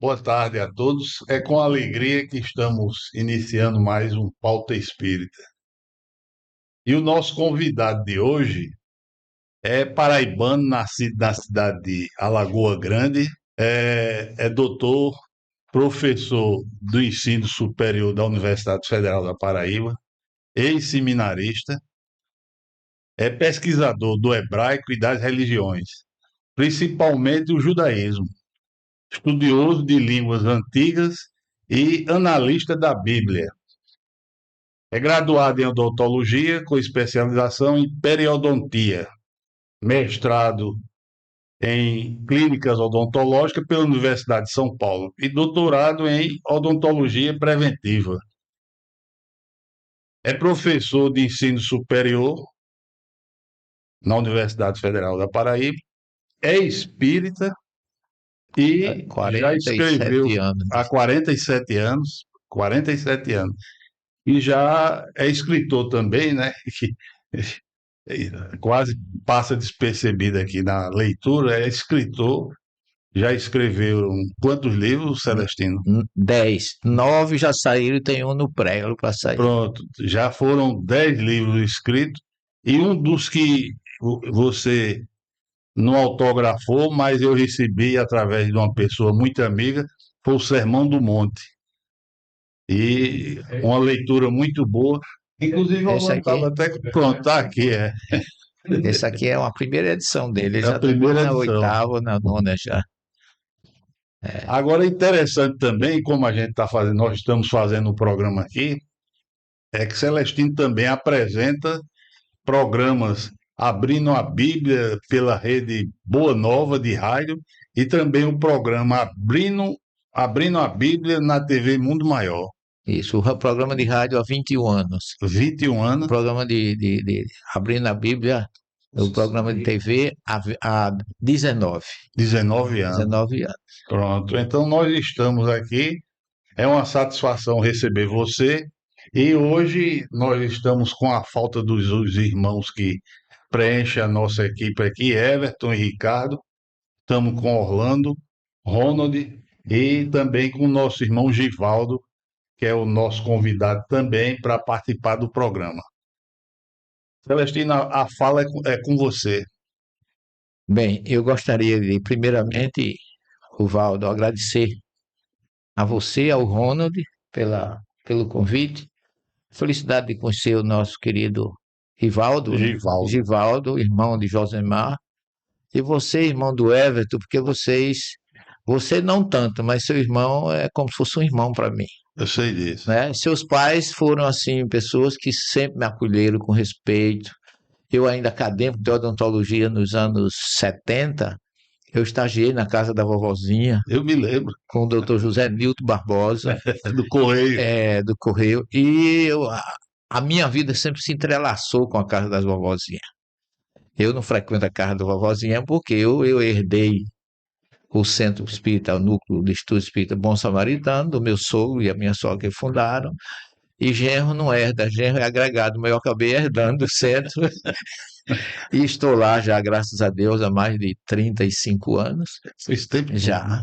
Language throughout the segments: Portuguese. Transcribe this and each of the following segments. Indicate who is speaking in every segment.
Speaker 1: Boa tarde a todos. É com alegria que estamos iniciando mais um Pauta Espírita. E o nosso convidado de hoje é paraibano, nascido na cidade de Alagoa Grande, é doutor, professor do ensino superior da Universidade Federal da Paraíba, ex-seminarista, é pesquisador do hebraico e das religiões, principalmente o judaísmo, estudioso de línguas antigas e analista da Bíblia. É graduado em odontologia com especialização em periodontia, mestrado em clínicas odontológicas pela Universidade de São Paulo e doutorado em odontologia preventiva. É professor de ensino superior na Universidade Federal da Paraíba, é espírita e já
Speaker 2: 47
Speaker 1: escreveu
Speaker 2: anos.
Speaker 1: há 47 anos, e já é escritor também, né? Quase passa despercebido aqui na leitura, é escritor, já escreveu quantos livros, Celestino?
Speaker 2: 10. 9 já saíram e tem um no prego para sair.
Speaker 1: Pronto, já foram 10 livros escritos, e um dos que você não autografou, mas eu recebi através de uma pessoa muito amiga, foi o Sermão do Monte. E uma leitura muito boa. Inclusive, eu estava até pronto, tá aqui,
Speaker 2: Esse aqui é uma primeira edição dele, ele
Speaker 1: É a
Speaker 2: já está
Speaker 1: primeira
Speaker 2: na
Speaker 1: edição.
Speaker 2: 8ª, na 9ª já.
Speaker 1: Agora, interessante também, como a gente está fazendo, nós estamos fazendo um programa aqui, é que Celestino também apresenta programas abrindo a Bíblia pela rede Boa Nova de rádio e também o programa abrindo a Bíblia na TV Mundo Maior.
Speaker 2: Isso, o programa de rádio há 21 anos.
Speaker 1: 21
Speaker 2: O
Speaker 1: anos,
Speaker 2: programa de Abrindo a Bíblia, o programa de TV há 19.
Speaker 1: 19 anos.
Speaker 2: 19 anos.
Speaker 1: Pronto, então nós estamos aqui. É uma satisfação receber você. E hoje nós estamos com a falta dos irmãos que preenchem a nossa equipe aqui, Everton e Ricardo. Estamos com Orlando, Ronald e também com o nosso irmão Givaldo, que é o nosso convidado também para participar do programa. Celestina, a fala é com você.
Speaker 2: Bem, eu gostaria de, primeiramente, Valdo, agradecer a você, ao Ronald, pelo convite. Felicidade de conhecer o nosso querido Rivaldo, né?
Speaker 1: Givaldo.
Speaker 2: Givaldo, irmão de Josemar. E você, irmão do Everton, porque você não tanto, mas seu irmão é como se fosse um irmão para mim.
Speaker 1: Eu sei disso.
Speaker 2: Né? Seus pais foram, assim, pessoas que sempre me acolheram com respeito. Eu, ainda acadêmico de odontologia nos anos 70, eu estagiei na casa da vovozinha.
Speaker 1: Eu me lembro.
Speaker 2: Com o doutor José Nilton Barbosa.
Speaker 1: Do Correio.
Speaker 2: Do Correio. E a minha vida sempre se entrelaçou com a casa das vovozinhas. Eu não frequento a casa da vovozinha porque eu herdei o Centro Espírita, o Núcleo de Estudo Espírita Bom Samaritano, do meu sogro e a minha sogra que fundaram. E genro não herda, genro é agregado, mas eu acabei herdando do centro. E estou lá já, graças a Deus, há mais de 35 anos.
Speaker 1: Faz tempo.
Speaker 2: Já.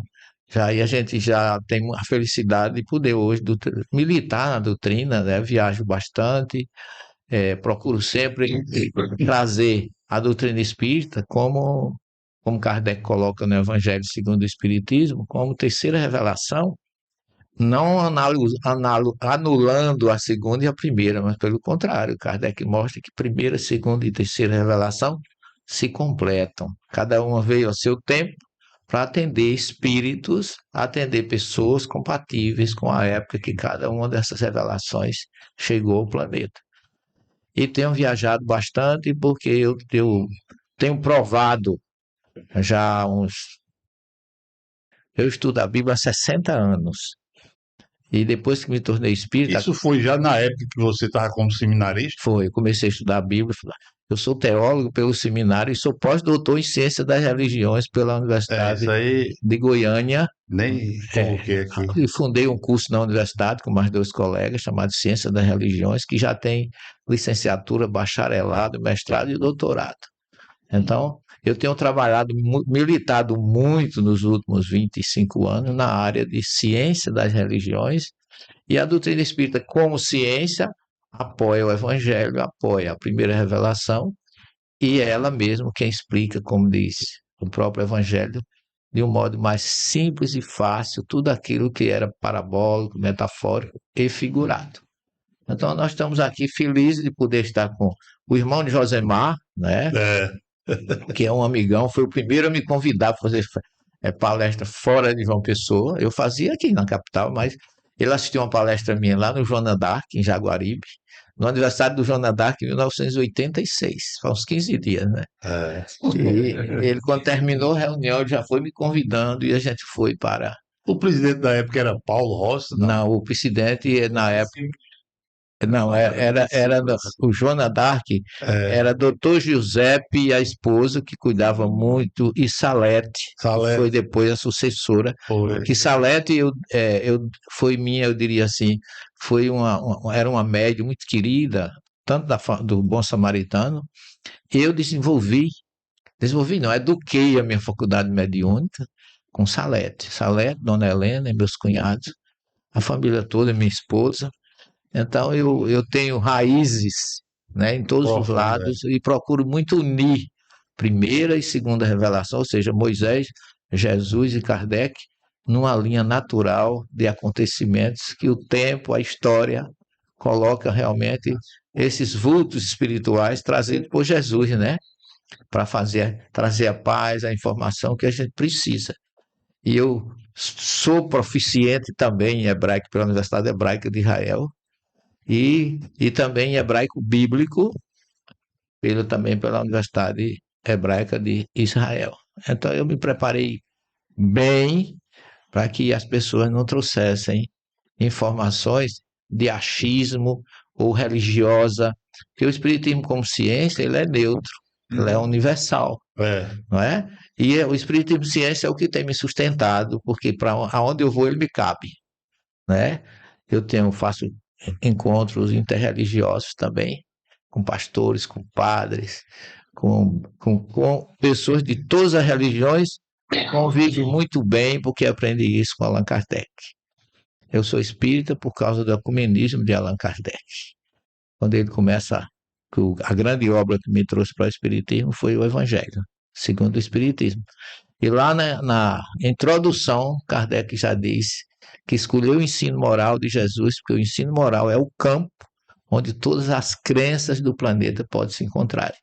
Speaker 2: E a gente já tem a felicidade de poder hoje militar na doutrina, né? Viajo bastante, procuro sempre trazer a doutrina espírita como Kardec coloca no Evangelho segundo o Espiritismo, como terceira revelação, não anulando a segunda e a primeira, mas pelo contrário, Kardec mostra que primeira, segunda e terceira revelação se completam. Cada uma veio ao seu tempo para atender espíritos, atender pessoas compatíveis com a época que cada uma dessas revelações chegou ao planeta. E tenho viajado bastante porque eu tenho provado já eu estudo a Bíblia há 60 anos. E depois que me tornei espírita,
Speaker 1: Isso foi já na época que você estava como seminarista?
Speaker 2: eu comecei a estudar a Bíblia. Eu sou teólogo pelo seminário e sou pós-doutor em Ciência das Religiões pela
Speaker 1: Isso
Speaker 2: Universidade
Speaker 1: aí
Speaker 2: de Goiânia.
Speaker 1: nem
Speaker 2: É,
Speaker 1: coloquei aqui.
Speaker 2: e fundei um curso na universidade com mais 2 colegas, chamado Ciência das Religiões, que já tem licenciatura, bacharelado, mestrado e doutorado. Então, eu tenho trabalhado, militado muito nos últimos 25 anos na área de ciência das religiões, e a doutrina espírita, como ciência, apoia o evangelho, apoia a primeira revelação, e ela mesma quem explica, como diz o próprio evangelho, de um modo mais simples e fácil, tudo aquilo que era parabólico, metafórico e figurado. Então, nós estamos aqui felizes de poder estar com o irmão de Josemar, né,
Speaker 1: É,
Speaker 2: que é um amigão, foi o primeiro a me convidar para fazer palestra fora de João Pessoa. Eu fazia aqui na capital, mas ele assistiu uma palestra minha lá no Joana d'Arc, em Jaguaribe, no aniversário do Joana d'Arc em 1986, faz uns 15 dias, né?
Speaker 1: é.
Speaker 2: E ele, quando terminou a reunião, ele já foi me convidando e a gente foi para.
Speaker 1: O presidente da época era Paulo Rossi, não?
Speaker 2: Não, o presidente, na época, não, era o Joana d'Arc,
Speaker 1: É,
Speaker 2: era doutor Giuseppe e a esposa que cuidava muito, e Salete, que foi
Speaker 1: Salete,
Speaker 2: depois a sucessora.
Speaker 1: foi.
Speaker 2: Que Salete foi minha, eu diria assim, foi era uma médium muito querida, tanto do Bom Samaritano. Eu desenvolvi não, eduquei a minha faculdade mediúnica com Salete. Salete, Dona Helena e meus cunhados, a família toda, minha esposa. Então eu tenho raízes, né, em todos os
Speaker 1: Profundo, é.
Speaker 2: lados e procuro muito unir primeira e segunda revelação, ou seja, Moisés, Jesus e Kardec, numa linha natural de acontecimentos que o tempo, a história coloca realmente esses vultos espirituais trazidos por Jesus, né, para trazer a paz, a informação que a gente precisa. E eu sou proficiente também em hebraico pela Universidade Hebraica de Israel, e também em hebraico bíblico, também pela Universidade Hebraica de Israel. Então eu me preparei bem para que as pessoas não trouxessem informações de achismo ou religiosa, porque o espiritismo como ciência, ele é neutro, ele é universal,
Speaker 1: É,
Speaker 2: não é? E o espiritismo ciência é o que tem me sustentado, porque para onde eu vou ele me cabe, né? Faço encontros interreligiosos também, com pastores, com padres, com pessoas de todas as religiões, convivo muito bem porque aprendi isso com Allan Kardec. Eu sou espírita por causa do ecumenismo de Allan Kardec. Quando ele começa, a grande obra que me trouxe para o espiritismo foi o Evangelho, segundo o espiritismo. E lá na introdução, Kardec já disse que escolheu o ensino moral de Jesus, porque o ensino moral é o campo onde todas as crenças do planeta podem se encontrar.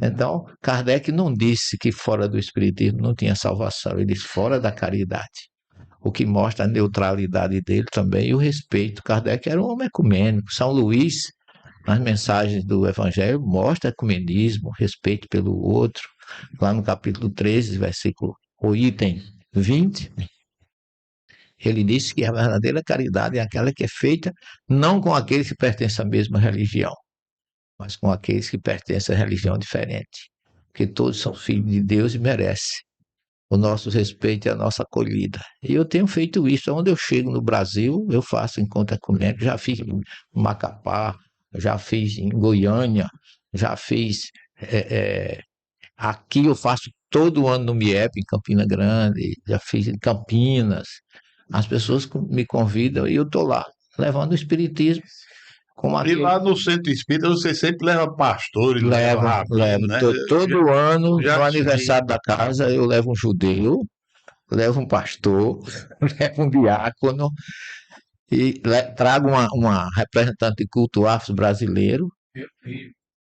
Speaker 2: Então, Kardec não disse que fora do espiritismo não tinha salvação, ele disse fora da caridade, o que mostra a neutralidade dele também e o respeito. Kardec era um homem ecumênico. São Luís, nas mensagens do Evangelho, mostra ecumenismo, respeito pelo outro. Lá no capítulo 13, versículo, o item 20, ele disse que a verdadeira caridade é aquela que é feita não com aqueles que pertencem à mesma religião, mas com aqueles que pertencem a religião diferente. Porque todos são filhos de Deus e merecem o nosso respeito e a nossa acolhida. E eu tenho feito isso. Onde eu chego no Brasil, eu faço encontro ecumênico. Já fiz em Macapá, já fiz em Goiânia, já fiz. Aqui eu faço todo ano no MIEP, em Campina Grande, já fiz em Campinas. As pessoas me convidam e eu estou lá, levando o espiritismo como
Speaker 1: e
Speaker 2: aquele.
Speaker 1: lá no centro espírita você sempre leva pastores, leva rabino,
Speaker 2: Levo.
Speaker 1: né?
Speaker 2: Todo ano,
Speaker 1: Já
Speaker 2: no
Speaker 1: tive.
Speaker 2: aniversário da casa, eu levo um judeu, levo um pastor, levo um diácono e trago uma representante de culto afro-brasileiro.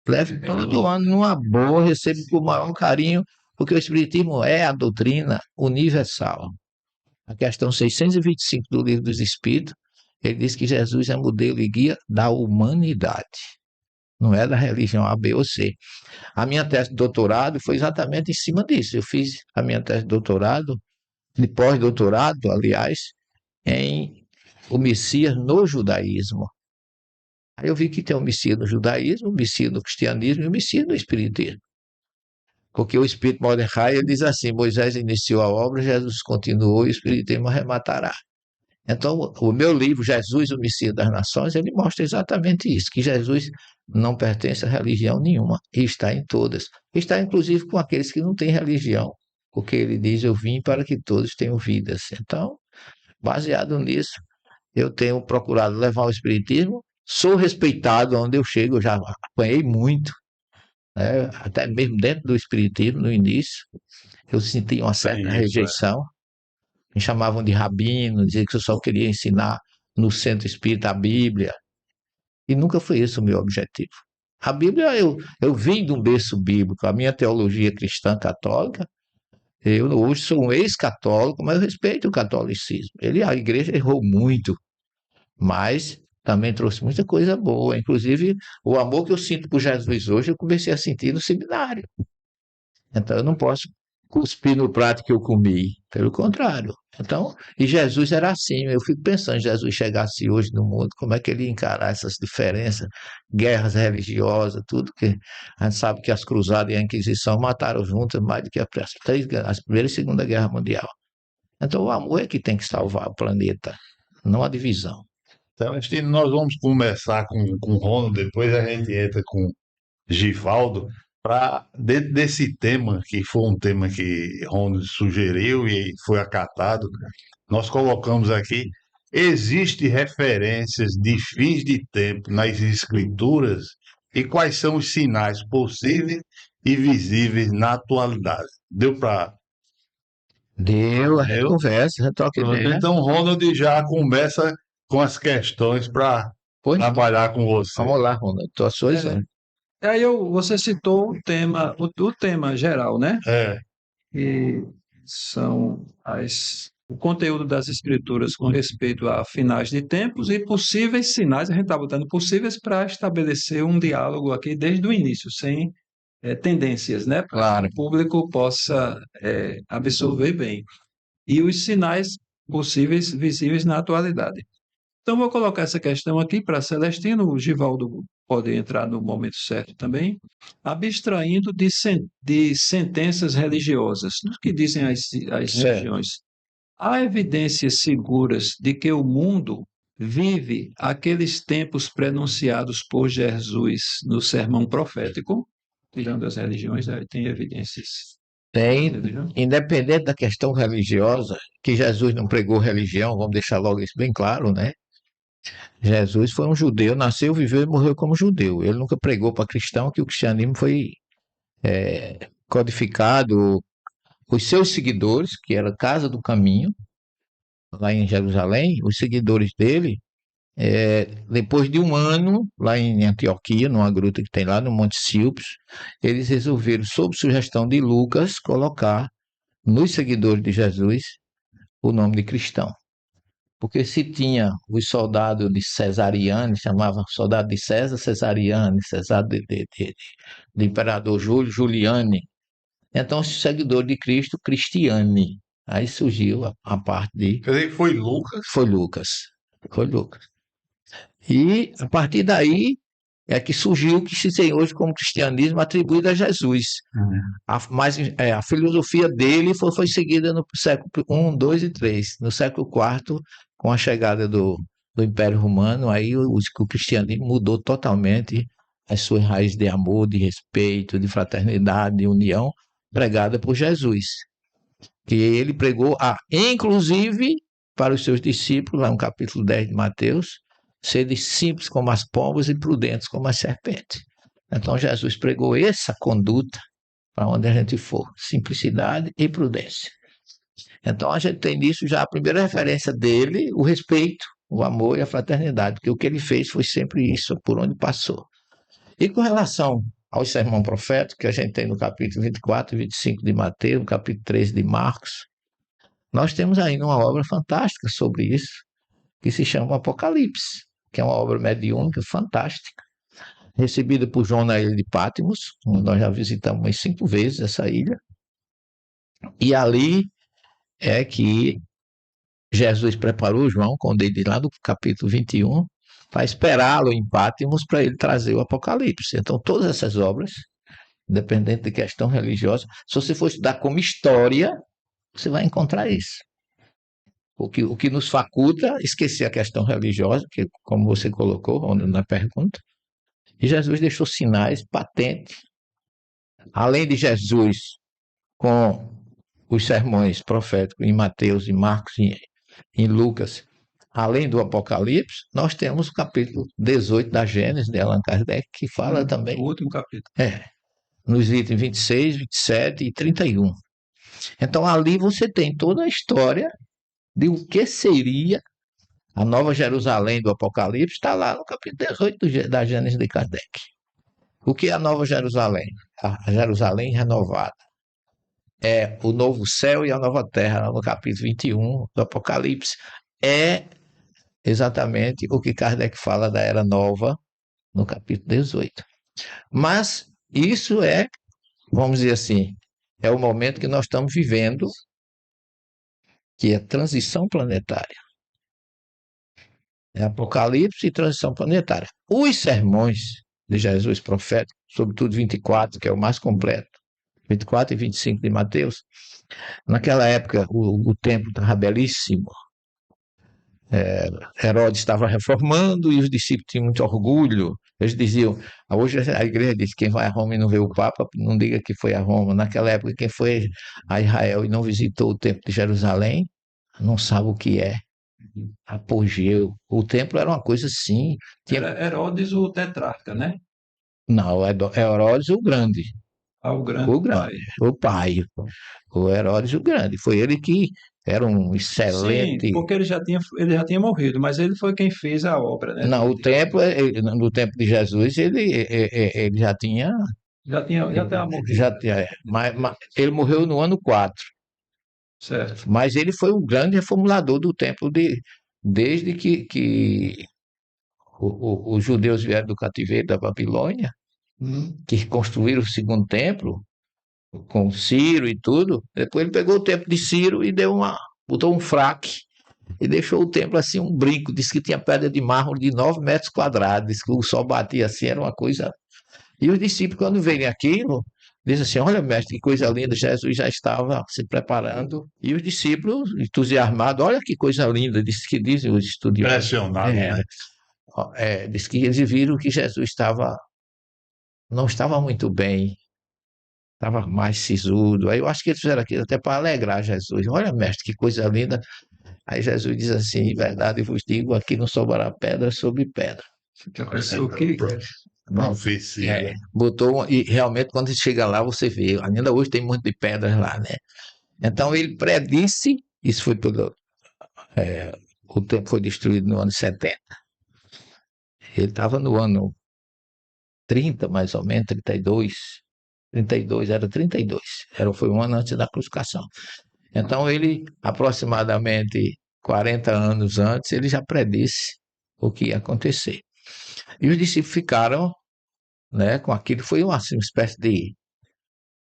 Speaker 2: Levo todo ano numa boa, recebo com o maior carinho, porque o Espiritismo é a doutrina universal. A questão 625 do Livro dos Espíritos, ele diz que Jesus é modelo e guia da humanidade, não é da religião A, B ou C. A minha tese de doutorado foi exatamente em cima disso. Eu fiz a minha tese de doutorado, de pós-doutorado, aliás, em o Messias no judaísmo. Aí eu vi que tem o Messias no judaísmo, o Messias no cristianismo e o Messias no espiritismo. Porque o Espírito Mordecai, ele diz assim, Moisés iniciou a obra, Jesus continuou e o Espiritismo arrematará. Então, o meu livro, Jesus, o Messias das Nações, ele mostra exatamente isso, que Jesus não pertence a religião nenhuma, e está em todas. Está, inclusive, com aqueles que não têm religião, porque ele diz, eu vim para que todos tenham vidas. Então, baseado nisso, eu tenho procurado levar o Espiritismo, sou respeitado onde eu chego, eu já apanhei muito, né? Até mesmo dentro do Espiritismo, no início, eu senti uma certa rejeição, me chamavam de rabino, diziam que eu só queria ensinar no centro espírita a Bíblia, e nunca foi esse o meu objetivo. A Bíblia, eu vim de um berço bíblico, a minha teologia cristã católica, eu hoje sou um ex-católico, mas eu respeito o catolicismo. A igreja errou muito, mas também trouxe muita coisa boa, inclusive o amor que eu sinto por Jesus hoje, eu comecei a sentir no seminário. Então eu não posso cuspir no prato que eu comi, pelo contrário. Então, e Jesus era assim, eu fico pensando, Jesus chegasse hoje no mundo, como é que ele ia encarar essas diferenças, guerras religiosas, tudo que a gente sabe que as cruzadas e a Inquisição mataram juntas mais do que as Primeira e Segunda Guerra Mundial. Então o amor é que tem que salvar o planeta, não a divisão.
Speaker 1: Celestino, nós vamos começar com o Ronald, depois a gente entra com Givaldo, para dentro desse tema, que foi um tema que Ronald sugeriu e foi acatado, nós colocamos aqui, existe referências de fins de tempo nas escrituras e quais são os sinais possíveis e visíveis na atualidade. Deu para...
Speaker 2: Deu, a gente
Speaker 1: Deu?
Speaker 2: conversa, a gente troca ideia.
Speaker 1: Então, Ronald já começa com as questões para
Speaker 2: Pois,
Speaker 1: trabalhar com você.
Speaker 2: vamos lá, Ronaldo, estou à sua exame.
Speaker 3: Aí você citou o tema geral, né?
Speaker 1: É,
Speaker 3: Que são o conteúdo das escrituras com respeito a finais de tempos e possíveis sinais, a gente está botando possíveis para estabelecer um diálogo aqui desde o início, sem tendências, né? Para
Speaker 2: Claro.
Speaker 3: que o público possa absorver bem. E os sinais possíveis, visíveis na atualidade. Então, vou colocar essa questão aqui para Celestino, o Givaldo pode entrar no momento certo também, abstraindo de sentenças religiosas, do que dizem as religiões. Há evidências seguras de que o mundo vive aqueles tempos prenunciados por Jesus no sermão profético, tirando as religiões, tem evidências.
Speaker 2: Tem, independente da questão religiosa, que Jesus não pregou religião, vamos deixar logo isso bem claro, né? Jesus foi um judeu, nasceu, viveu e morreu como judeu. Ele nunca pregou para cristão que o cristianismo foi codificado. Os seus seguidores, que era a Casa do Caminho, lá em Jerusalém, os seguidores dele, depois de um ano, lá em Antioquia, numa gruta que tem lá no Monte Silpos, eles resolveram, sob sugestão de Lucas, colocar nos seguidores de Jesus o nome de cristão. Porque se tinha os soldados de Cesariane, chamava soldado de César, Cesariane, César de imperador Júlio, Juliane. Então, os seguidores de Cristo, Cristiane. Aí surgiu a parte de...
Speaker 1: quer dizer, foi Lucas.
Speaker 2: Foi Lucas. Foi Lucas. E, a partir daí, é que surgiu o que se tem hoje como cristianismo atribuído a Jesus. Mas a filosofia dele foi seguida no século I, II e III. No século IV, com a chegada do Império Romano, aí o cristianismo mudou totalmente as suas raízes de amor, de respeito, de fraternidade, de união, pregada por Jesus. Que ele pregou, inclusive, para os seus discípulos, lá no capítulo 10 de Mateus, serem simples como as pombas e prudentes como as serpentes. Então, Jesus pregou essa conduta para onde a gente for, simplicidade e prudência. Então, a gente tem nisso já a primeira referência dele, o respeito, o amor e a fraternidade, porque o que ele fez foi sempre isso, por onde passou. E com relação ao sermão profético, que a gente tem no capítulo 24 e 25 de Mateus, no capítulo 13 de Marcos, nós temos ainda uma obra fantástica sobre isso, que se chama Apocalipse, que é uma obra mediúnica fantástica, recebida por João na ilha de Patmos, nós já visitamos umas 5 vezes essa ilha, e ali é que Jesus preparou João, quando ele lá no capítulo 21, para esperá-lo em Patmos para ele trazer o Apocalipse. Então, todas essas obras, independente de questão religiosa, se você for estudar como história, você vai encontrar isso. O que nos faculta esquecer a questão religiosa, que, como você colocou na pergunta, e Jesus deixou sinais patentes. Além de Jesus, com os sermões proféticos em Mateus, em Marcos, em Lucas, além do Apocalipse, nós temos o capítulo 18 da Gênesis, de Allan Kardec, que fala também.
Speaker 3: O último capítulo.
Speaker 2: Nos itens 26, 27 e 31. Então, ali você tem toda a história de o que seria a Nova Jerusalém do Apocalipse, está lá no capítulo 18 da Gênesis de Kardec. O que é a Nova Jerusalém? A Jerusalém renovada. É o novo céu e a nova terra, no capítulo 21 do Apocalipse. É exatamente o que Kardec fala da Era Nova, no capítulo 18. Mas isso é, vamos dizer assim, é o momento que nós estamos vivendo, que é transição planetária. É Apocalipse e transição planetária. Os sermões de Jesus profético, sobretudo 24, que é o mais completo, 24 e 25 de Mateus, naquela época o templo estava belíssimo. Herodes estava reformando e os discípulos tinham muito orgulho. Eles diziam, hoje a igreja diz, quem vai a Roma e não vê o Papa, não diga que foi a Roma. Naquela época, quem foi a Israel e não visitou o templo de Jerusalém, não sabe o que é apogeu. O templo era uma coisa assim.
Speaker 3: Era Herodes o tetrarca, né?
Speaker 2: Não, é Herodes o Grande.
Speaker 3: O grande
Speaker 2: O Grande, o pai. O Herodes o Grande. Foi ele que era um excelente.
Speaker 3: Sim, porque ele já tinha morrido, mas ele foi quem fez a obra, né?
Speaker 2: Não, o templo, no tempo de Jesus, ele já tinha.
Speaker 3: Já tinha morrido.
Speaker 2: Já tinha, mas ele morreu no ano 4.
Speaker 3: Certo.
Speaker 2: Mas ele foi um grande reformulador do templo desde que os judeus vieram do cativeiro da Babilônia, que construíram o segundo templo, com Ciro e tudo. Depois ele pegou o templo de Ciro e botou um fraque e deixou o templo assim, um brinco. Disse que tinha pedra de mármore de 9 metros quadrados, disse que o sol batia assim, era uma coisa. E os discípulos, quando veem aquilo, dizem assim: olha, mestre, que coisa linda, Jesus já estava se preparando. E os discípulos, entusiasmados, olha que coisa linda, dizem os estudiosos.
Speaker 1: Impressionado, né?
Speaker 2: Diz que eles viram que Jesus não estava muito bem, estava mais sisudo. Aí eu acho que eles fizeram aquilo até para alegrar Jesus. Olha, mestre, que coisa linda. Aí Jesus diz assim: em verdade vos digo, aqui não sobrará pedra sobre pedra.
Speaker 3: O que,
Speaker 1: Profecia.
Speaker 2: E realmente quando você chega lá, você vê, ainda hoje tem muito de pedras lá, né? Então ele predisse, isso foi tudo, o templo foi destruído no ano 70. Ele estava no ano 30, mais ou menos, 32, era 32, foi um ano antes da crucificação. Então ele, aproximadamente 40 anos antes, ele já predisse o que ia acontecer. E os discípulos ficaram, né, com aquilo, foi uma espécie de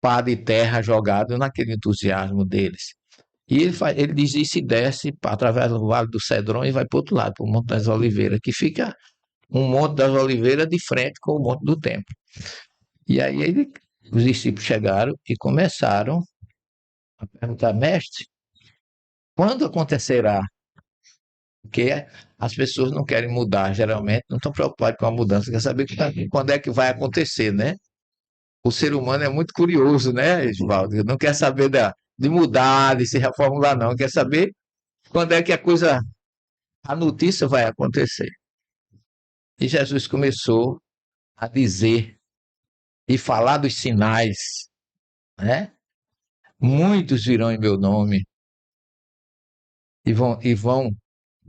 Speaker 2: pá de terra jogado naquele entusiasmo deles. E ele diz: e se desce através do Vale do Cedron e vai para o outro lado, para o Monte das Oliveiras, que fica um Monte das Oliveiras de frente com o Monte do Templo. E aí os discípulos chegaram e começaram a perguntar: mestre, quando acontecerá? Porque as pessoas não querem mudar, geralmente não estão preocupadas com a mudança, quer saber quando é que vai acontecer, né? O ser humano é muito curioso, né, Oswaldo? Não quer saber de mudar, de se reformular, não. Quer saber quando é que a notícia vai acontecer. E Jesus começou a dizer e falar dos sinais, né? Muitos virão em meu nome e vão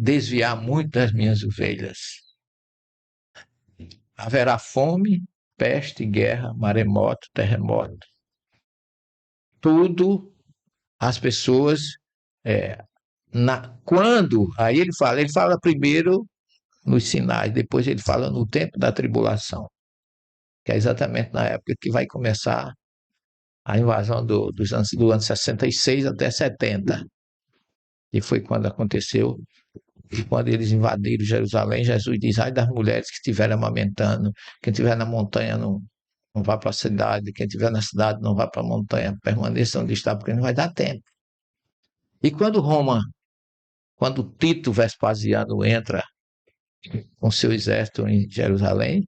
Speaker 2: desviar muitas minhas ovelhas. Haverá fome, peste, guerra, maremoto, terremoto. Tudo as pessoas quando, aí ele fala primeiro nos sinais, depois ele fala no tempo da tribulação, que é exatamente na época que vai começar a invasão do ano 66 até 70. E foi quando aconteceu. E quando eles invadiram Jerusalém, Jesus diz: ai das mulheres que estiverem amamentando, quem estiver na montanha não vá para a cidade, quem estiver na cidade não vá para a montanha, permaneça onde está, porque não vai dar tempo. E quando Tito Vespasiano entra com seu exército em Jerusalém,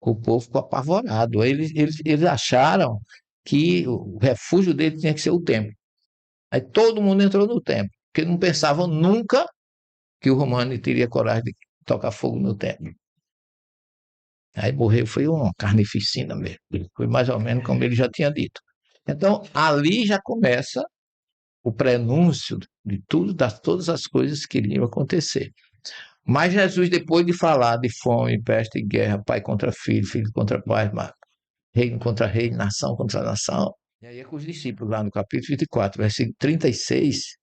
Speaker 2: o povo ficou apavorado. Eles acharam que o refúgio dele tinha que ser o templo. Aí todo mundo entrou no templo, porque não pensavam nunca que o romano teria coragem de tocar fogo no templo. Aí morreu, foi uma carnificina mesmo. Foi mais ou menos como ele já tinha dito. Então, ali já começa o prenúncio de tudo, das todas as coisas que iriam acontecer. Mas Jesus, depois de falar de fome, peste e guerra, pai contra filho, filho contra pai, reino contra reino, nação contra nação, e aí é com os discípulos, lá no capítulo 24, versículo 36,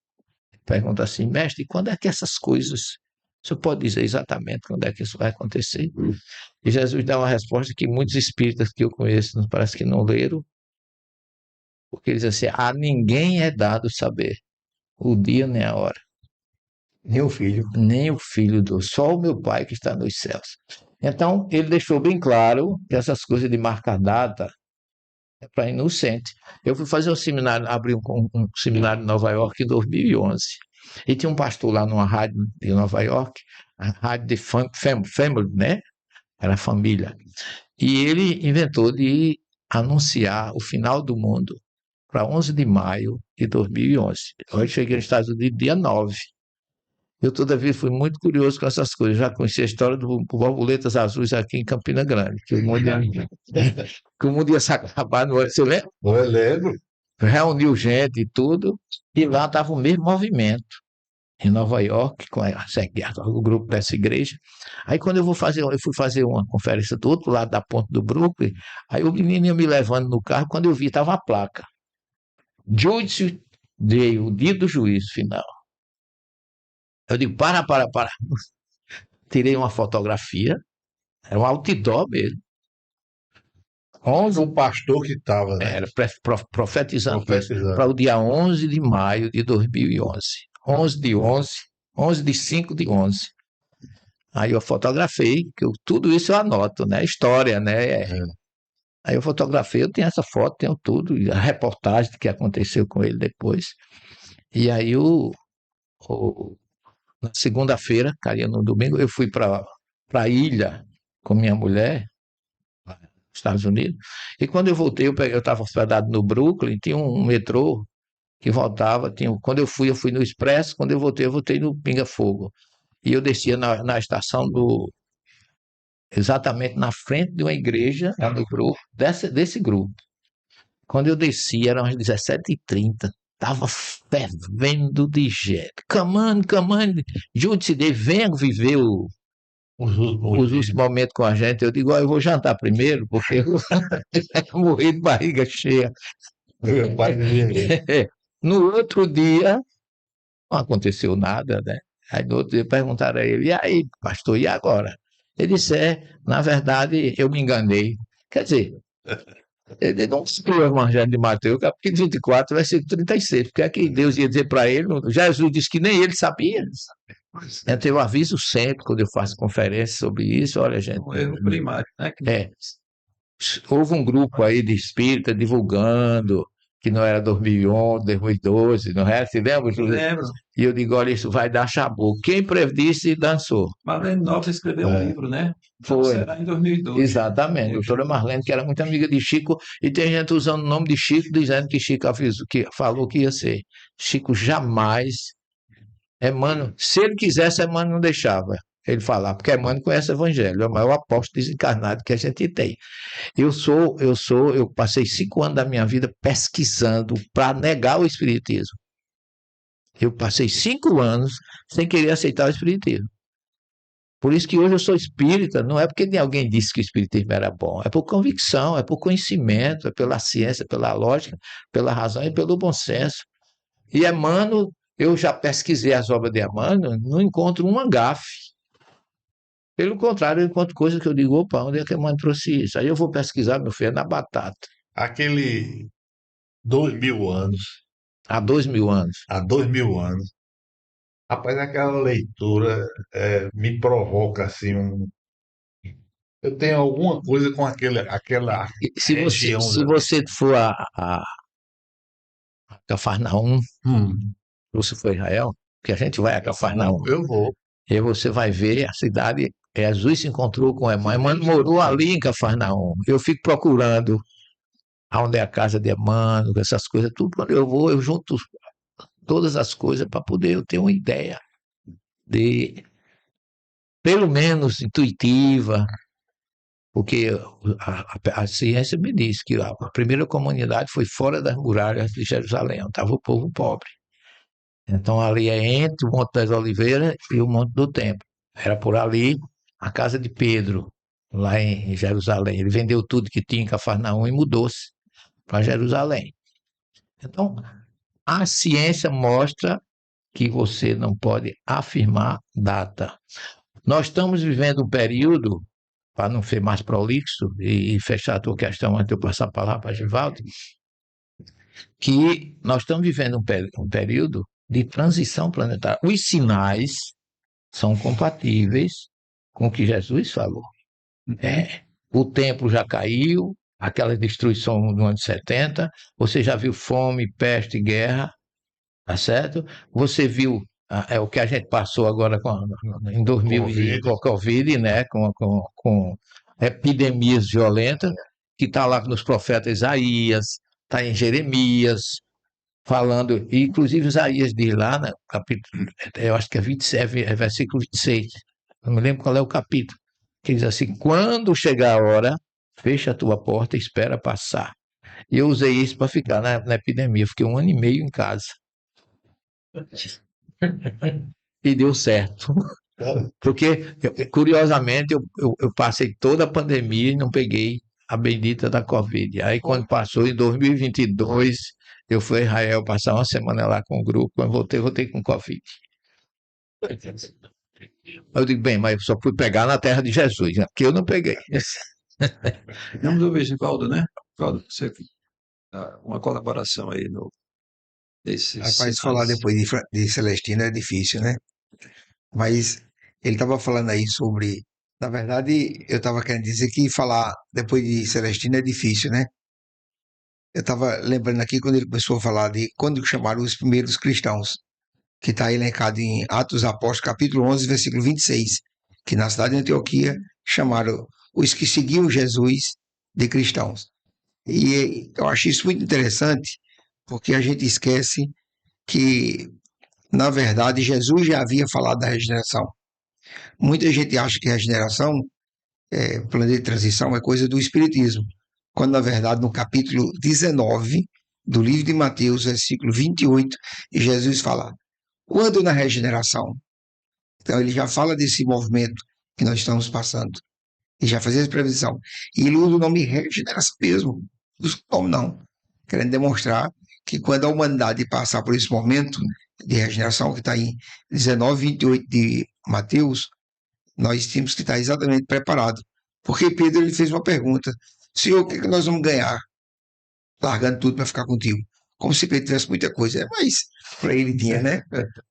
Speaker 2: pergunta assim: mestre, quando é que essas coisas, o senhor pode dizer exatamente quando é que isso vai acontecer? E Jesus dá uma resposta que muitos espíritas que eu conheço parece que não leram, porque ele diz assim: a ninguém é dado saber o dia nem a hora, nem o filho só o meu pai que está nos céus. Então, ele deixou bem claro que essas coisas de marcar data é para inocente. Eu fui fazer um seminário, abri um seminário em Nova York em 2011. E tinha um pastor lá numa rádio de Nova York, a rádio de Family, né? Era família. E ele inventou de anunciar o final do mundo para 11 de maio de 2011. Eu cheguei nos Estados Unidos dia 9. Eu toda vez fui muito curioso com essas coisas. Já conheci a história do Borboletas Azuis aqui em Campina Grande, que o mundo ia se acabar no ano. Você lembra?
Speaker 1: Eu lembro.
Speaker 2: Reuniu gente e tudo, e lá estava o mesmo movimento. Em Nova York, com o grupo dessa igreja. Aí quando eu fui fazer uma conferência do outro lado da ponte do Brooklyn, aí o menino ia me levando no carro, quando eu vi, estava a placa. Judicial Day, o dia do juízo final. Eu digo, para. Tirei uma fotografia, era um outdoor mesmo. 11,
Speaker 1: Um pastor que estava, né?
Speaker 2: era profetizando
Speaker 1: Profetizando.
Speaker 2: para o dia 11 de maio de 2011. 11 de 11, 11 de 5 de 11. Aí eu fotografei, que tudo isso eu anoto, né? História, né? Aí eu fotografei, eu tenho essa foto, tenho tudo, a reportagem que aconteceu com ele depois. E aí na segunda-feira, caía no domingo, eu fui para a ilha com minha mulher, nos Estados Unidos, e quando eu voltei, eu estava hospedado no Brooklyn, tinha um metrô que voltava, quando eu fui no Expresso, quando eu voltei no Pinga Fogo. E eu descia na estação exatamente na frente de uma igreja, do grupo, desse grupo. Quando eu desci, eram as 17h30, estava fervendo de gente. Come on, junte-se, venha viver os últimos momentos com a gente. Eu digo, eu vou jantar primeiro, porque eu morri de barriga cheia. No outro dia, não aconteceu nada, né? Aí no outro dia perguntaram a ele: e aí, pastor, e agora? Ele disse: na verdade, eu me enganei. Quer dizer, ele não escreveu o Evangelho de Mateus, capítulo 24, versículo 36, porque é que Deus ia dizer para ele, Jesus disse que nem ele sabia. Então eu aviso sempre, quando eu faço conferência sobre isso, olha, gente.
Speaker 3: Um erro primário, né?
Speaker 2: Houve um grupo aí de espírita divulgando que não era 2011, 2012, não é? Se lembra, Júlio?
Speaker 3: Lembro.
Speaker 2: E eu digo, olha, isso vai dar chabu. Quem predisse, dançou.
Speaker 3: Marlene Nobre escreveu um livro, né? Então
Speaker 2: Foi.
Speaker 3: será em 2012.
Speaker 2: Exatamente. Doutora Marlene, que era muito amiga de Chico, e tem gente usando o nome de Chico, dizendo que Chico avisou, que falou que ia ser. Chico jamais. Emmanuel, se ele quisesse, Emmanuel não deixava ele falar, porque Emmanuel conhece o Evangelho, é o maior apóstolo desencarnado que a gente tem. Eu passei 5 anos da minha vida pesquisando para negar o Espiritismo. Eu passei 5 anos sem querer aceitar o Espiritismo. Por isso que hoje eu sou espírita, não é porque alguém disse que o Espiritismo era bom, é por convicção, é por conhecimento, é pela ciência, pela lógica, pela razão e pelo bom senso. E Emmanuel, eu já pesquisei as obras de Emmanuel, não encontro uma gafe. Pelo contrário, eu encontro coisas que eu digo, opa, onde é que Emmanuel trouxe isso? Aí eu vou pesquisar, meu filho, é na batata.
Speaker 1: Aquele 2000 anos,
Speaker 2: Há 2000 anos.
Speaker 1: há 2000 anos, Rapaz, aquela leitura me provoca assim eu tenho alguma coisa com aquela
Speaker 2: E
Speaker 1: região.
Speaker 2: se você for a Cafarnaum,
Speaker 1: Hum,
Speaker 2: você for a Israel, que a gente vai a Cafarnaum,
Speaker 1: eu vou.
Speaker 2: e aí você vai ver a cidade. Jesus se encontrou com Emmanuel. Emmanuel morou ali em Cafarnaum. Eu fico procurando onde é a casa de Emmanuel, essas coisas, tudo. Quando eu vou, eu junto todas as coisas para poder eu ter uma ideia de, pelo menos intuitiva, porque a ciência me diz que a primeira comunidade foi fora das muralhas de Jerusalém, estava o povo pobre. Então ali é entre o Monte das Oliveiras e o Monte do Templo. Era por ali a casa de Pedro, lá em Jerusalém. Ele vendeu tudo que tinha em Cafarnaum e mudou-se para Jerusalém. Então, a ciência mostra que você não pode afirmar data. Nós estamos vivendo um período, para não ser mais prolixo e fechar a tua questão antes de eu passar a palavra para Givaldo, que nós estamos vivendo um período de transição planetária. Os sinais são compatíveis com o que Jesus falou. O templo já caiu, aquela destruição no ano de 70, você já viu fome, peste, guerra, tá certo? Você viu o que a gente passou agora em 2000
Speaker 1: Covid.
Speaker 2: com a Covid, né? Com epidemias violentas, que está lá nos profetas Isaías, está em Jeremias, falando, e inclusive Isaías diz lá, né, capítulo, eu acho que é 27, é versículo 26, não me lembro qual é o capítulo, que diz assim: quando chegar a hora, fecha a tua porta e espera passar. E eu usei isso para ficar na epidemia, fiquei 1 ano e meio em casa. E deu certo. Porque, curiosamente, eu passei toda a pandemia e não peguei a bendita da Covid. Aí, quando passou em 2022, eu fui a Israel passar uma semana lá com o grupo. Quando voltei com Covid. Eu digo, bem, mas eu só fui pegar na terra de Jesus, né? Porque eu não peguei.
Speaker 3: Não dúvida, Valdo, né? Valdo, você, uma colaboração aí no, desses
Speaker 4: Rapaz, falar
Speaker 3: sinais.
Speaker 4: depois de Celestino é difícil, né? Mas ele estava falando aí sobre. Na verdade, eu estava querendo dizer que falar depois de Celestino é difícil, né? Eu estava lembrando aqui quando ele começou a falar de quando chamaram os primeiros cristãos, que está elencado em Atos Apóstolos, capítulo 11, versículo 26, que na cidade de Antioquia chamaram os que seguiam Jesus de cristãos. E eu acho isso muito interessante, porque a gente esquece que, na verdade, Jesus já havia falado da regeneração. Muita gente acha que a regeneração, plano de transição, é coisa do Espiritismo, quando, na verdade, no capítulo 19 do livro de Mateus, versículo 28, Jesus fala: quando na regeneração? Então, ele já fala desse movimento que nós estamos passando, e já fazia essa previsão. E ele usa o nome regeneração mesmo, não usa o nome não, querendo demonstrar que quando a humanidade passar por esse momento de regeneração, que está em 19, 28 de Mateus, nós temos que estar exatamente preparados. Porque Pedro ele fez uma pergunta: Senhor, o que, é que nós vamos ganhar largando tudo para ficar contigo? Como se Pedro tivesse muita coisa. Mas para ele tinha, né?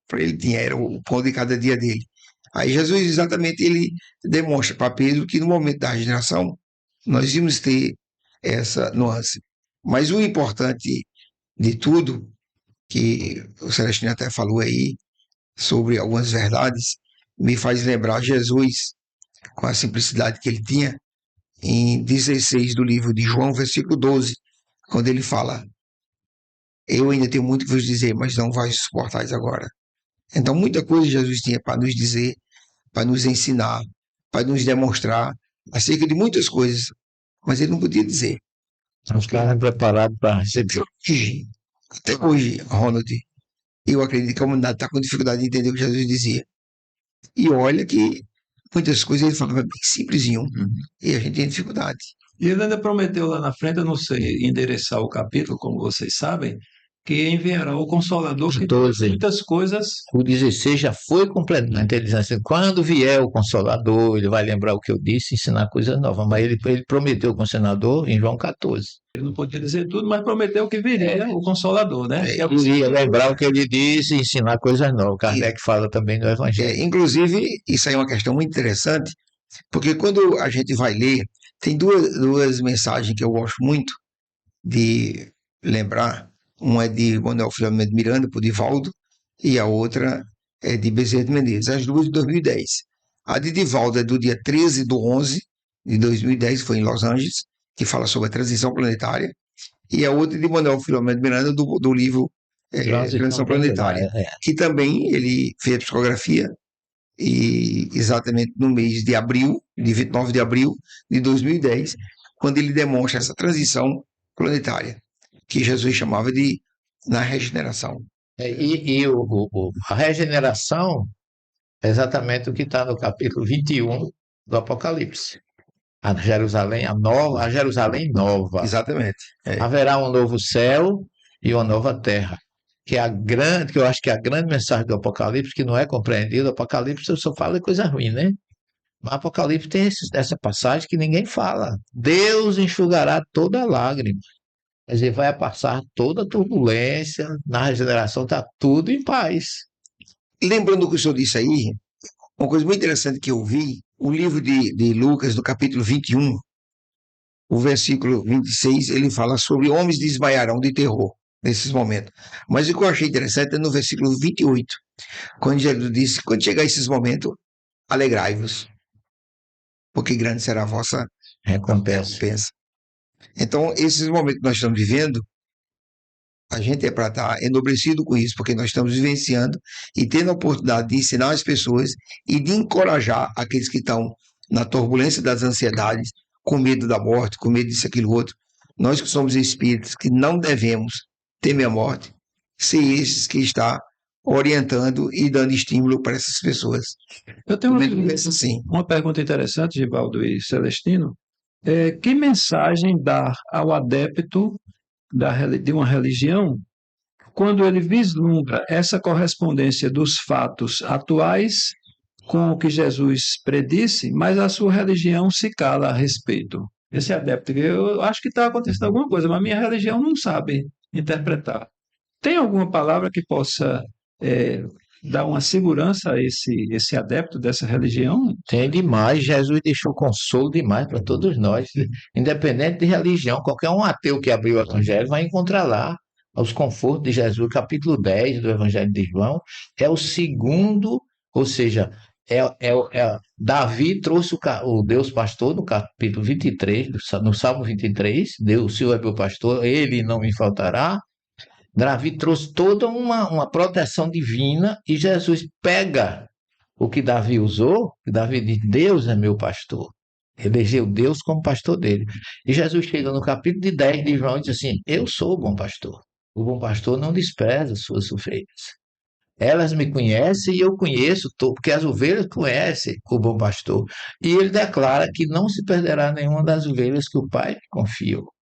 Speaker 4: Para ele tinha, era o pão de cada dia dele. Aí Jesus exatamente ele demonstra para Pedro que no momento da regeneração nós íamos ter essa nuance. Mas o importante de tudo, que o Celestino até falou aí, sobre algumas verdades, me faz lembrar Jesus, com a simplicidade que ele tinha, em 16 do livro de João, versículo 12, quando ele fala: eu ainda tenho muito que vos dizer, mas não vais suportar agora. Então, muita coisa Jesus tinha para nos dizer, para nos ensinar, para nos demonstrar acerca de muitas coisas, mas ele não podia dizer.
Speaker 2: Os caras preparados para receber.
Speaker 4: Até hoje, Ronald, eu acredito que a humanidade está com dificuldade de entender o que Jesus dizia. E olha que muitas coisas ele falava bem simplesinho, e a gente tem dificuldade.
Speaker 3: E ele ainda prometeu lá na frente, eu não sei endereçar o capítulo, como vocês sabem, que enviará o Consolador, que
Speaker 2: 12.
Speaker 3: muitas coisas.
Speaker 2: O 16 já foi completamente. Ele diz assim: quando vier o Consolador, ele vai lembrar o que eu disse e ensinar coisas novas. Mas ele prometeu o Consolador em João 14.
Speaker 3: Ele não podia dizer tudo, mas prometeu que viria o Consolador, né? Que é o que
Speaker 2: Ele ia lembrar o que ele disse e ensinar coisas novas. Kardec fala também no Evangelho.
Speaker 4: Inclusive, isso aí é uma questão muito interessante, porque quando a gente vai ler, tem duas mensagens que eu gosto muito de lembrar. Uma é de Manuel Filomeno de Miranda, por Divaldo, e a outra é de Bezerra de Menezes, as duas de 2010. A de Divaldo é do dia 13/11 de 2010, foi em Los Angeles, que fala sobre a transição planetária, e a outra de Manuel Filomeno de Miranda, do livro Transição Planetária, que também ele fez a psicografia, e exatamente no mês de abril, de 29 de abril de 2010, quando ele demonstra essa transição planetária, que Jesus chamava de na regeneração.
Speaker 2: A regeneração é exatamente o que está no capítulo 21 do Apocalipse. A Jerusalém nova.
Speaker 4: Exatamente.
Speaker 2: Haverá um novo céu e uma nova terra. Que eu acho que é a grande mensagem do Apocalipse, que não é compreendida. O Apocalipse só fala de coisa ruim, né? Mas o Apocalipse tem essa passagem que ninguém fala. Deus enxugará toda lágrima. Quer dizer, vai passar toda a turbulência, na regeneração está tudo em paz.
Speaker 4: Lembrando o que o senhor disse aí, uma coisa muito interessante que eu vi, o livro de Lucas, no capítulo 21, o versículo 26, ele fala sobre homens desmaiarão de terror nesses momentos. Mas o que eu achei interessante é no versículo 28, quando Jesus disse: quando chegar esses momentos, alegrai-vos, porque grande será a vossa recompensa. Então, esses momentos que nós estamos vivendo, a gente é para estar enobrecido com isso, porque nós estamos vivenciando e tendo a oportunidade de ensinar as pessoas e de encorajar aqueles que estão na turbulência das ansiedades, com medo da morte, com medo disso, aquilo, outro. Nós que somos espíritos, que não devemos temer a morte, ser esses que está orientando e dando estímulo para essas pessoas.
Speaker 3: Eu tenho uma pergunta interessante, Givaldo e Celestino. Que mensagem dar ao adepto de uma religião quando ele vislumbra essa correspondência dos fatos atuais com o que Jesus predisse, mas a sua religião se cala a respeito? Esse adepto, eu acho que está acontecendo alguma coisa, mas a minha religião não sabe interpretar. Tem alguma palavra que possa dar uma segurança a esse adepto dessa religião?
Speaker 2: Tem demais. Jesus deixou consolo demais para todos nós, independente de religião. Qualquer um ateu que abrir o Evangelho vai encontrar lá os confortos de Jesus. Capítulo 10 do Evangelho de João é o segundo, ou seja, Davi trouxe o Deus pastor no capítulo 23, no Salmo 23, Deus, o Senhor é meu pastor, ele não me faltará. Davi trouxe toda uma proteção divina e Jesus pega o que Davi usou, e Davi diz: Deus é meu pastor. Elegeu Deus como pastor dele. E Jesus chega no capítulo de 10 de João e diz assim: eu sou o bom pastor. O bom pastor não despreza as suas ovelhas. Elas me conhecem e eu conheço, porque as ovelhas conhecem o bom pastor. E ele declara que não se perderá nenhuma das ovelhas que o Pai confiou.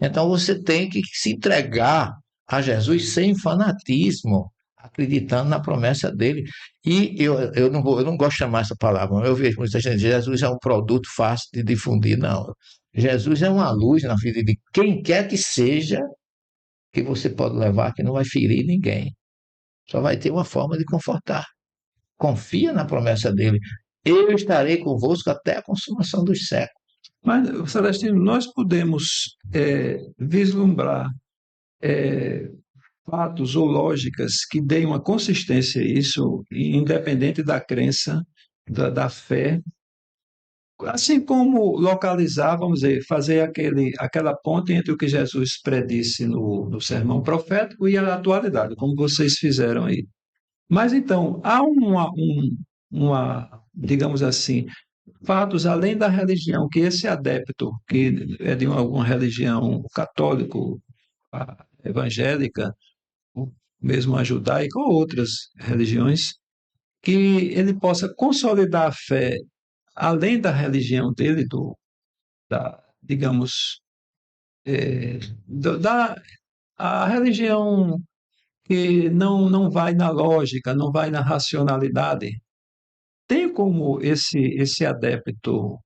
Speaker 2: Então você tem que se entregar a Jesus sem fanatismo, acreditando na promessa dele. E eu não gosto de chamar essa palavra, eu vejo muita gente: Jesus é um produto fácil de difundir. Não. Jesus é uma luz na vida de quem quer que seja, que você pode levar, que não vai ferir ninguém. Só vai ter uma forma de confortar. Confia na promessa dele. Eu estarei convosco até a consumação dos séculos.
Speaker 3: Mas, Celestino, nós podemos vislumbrar fatos ou lógicas que deem uma consistência a isso, independente da crença, da fé, assim como localizar, vamos dizer, fazer aquela ponte entre o que Jesus predisse no sermão profético e a atualidade, como vocês fizeram aí. Mas então, há digamos assim, fatos além da religião, que esse adepto, que é de alguma religião católica, evangélica, mesmo a judaica ou outras religiões, que ele possa consolidar a fé além da religião dele, digamos, a religião que não vai na lógica, não vai na racionalidade. Tem como esse adepto,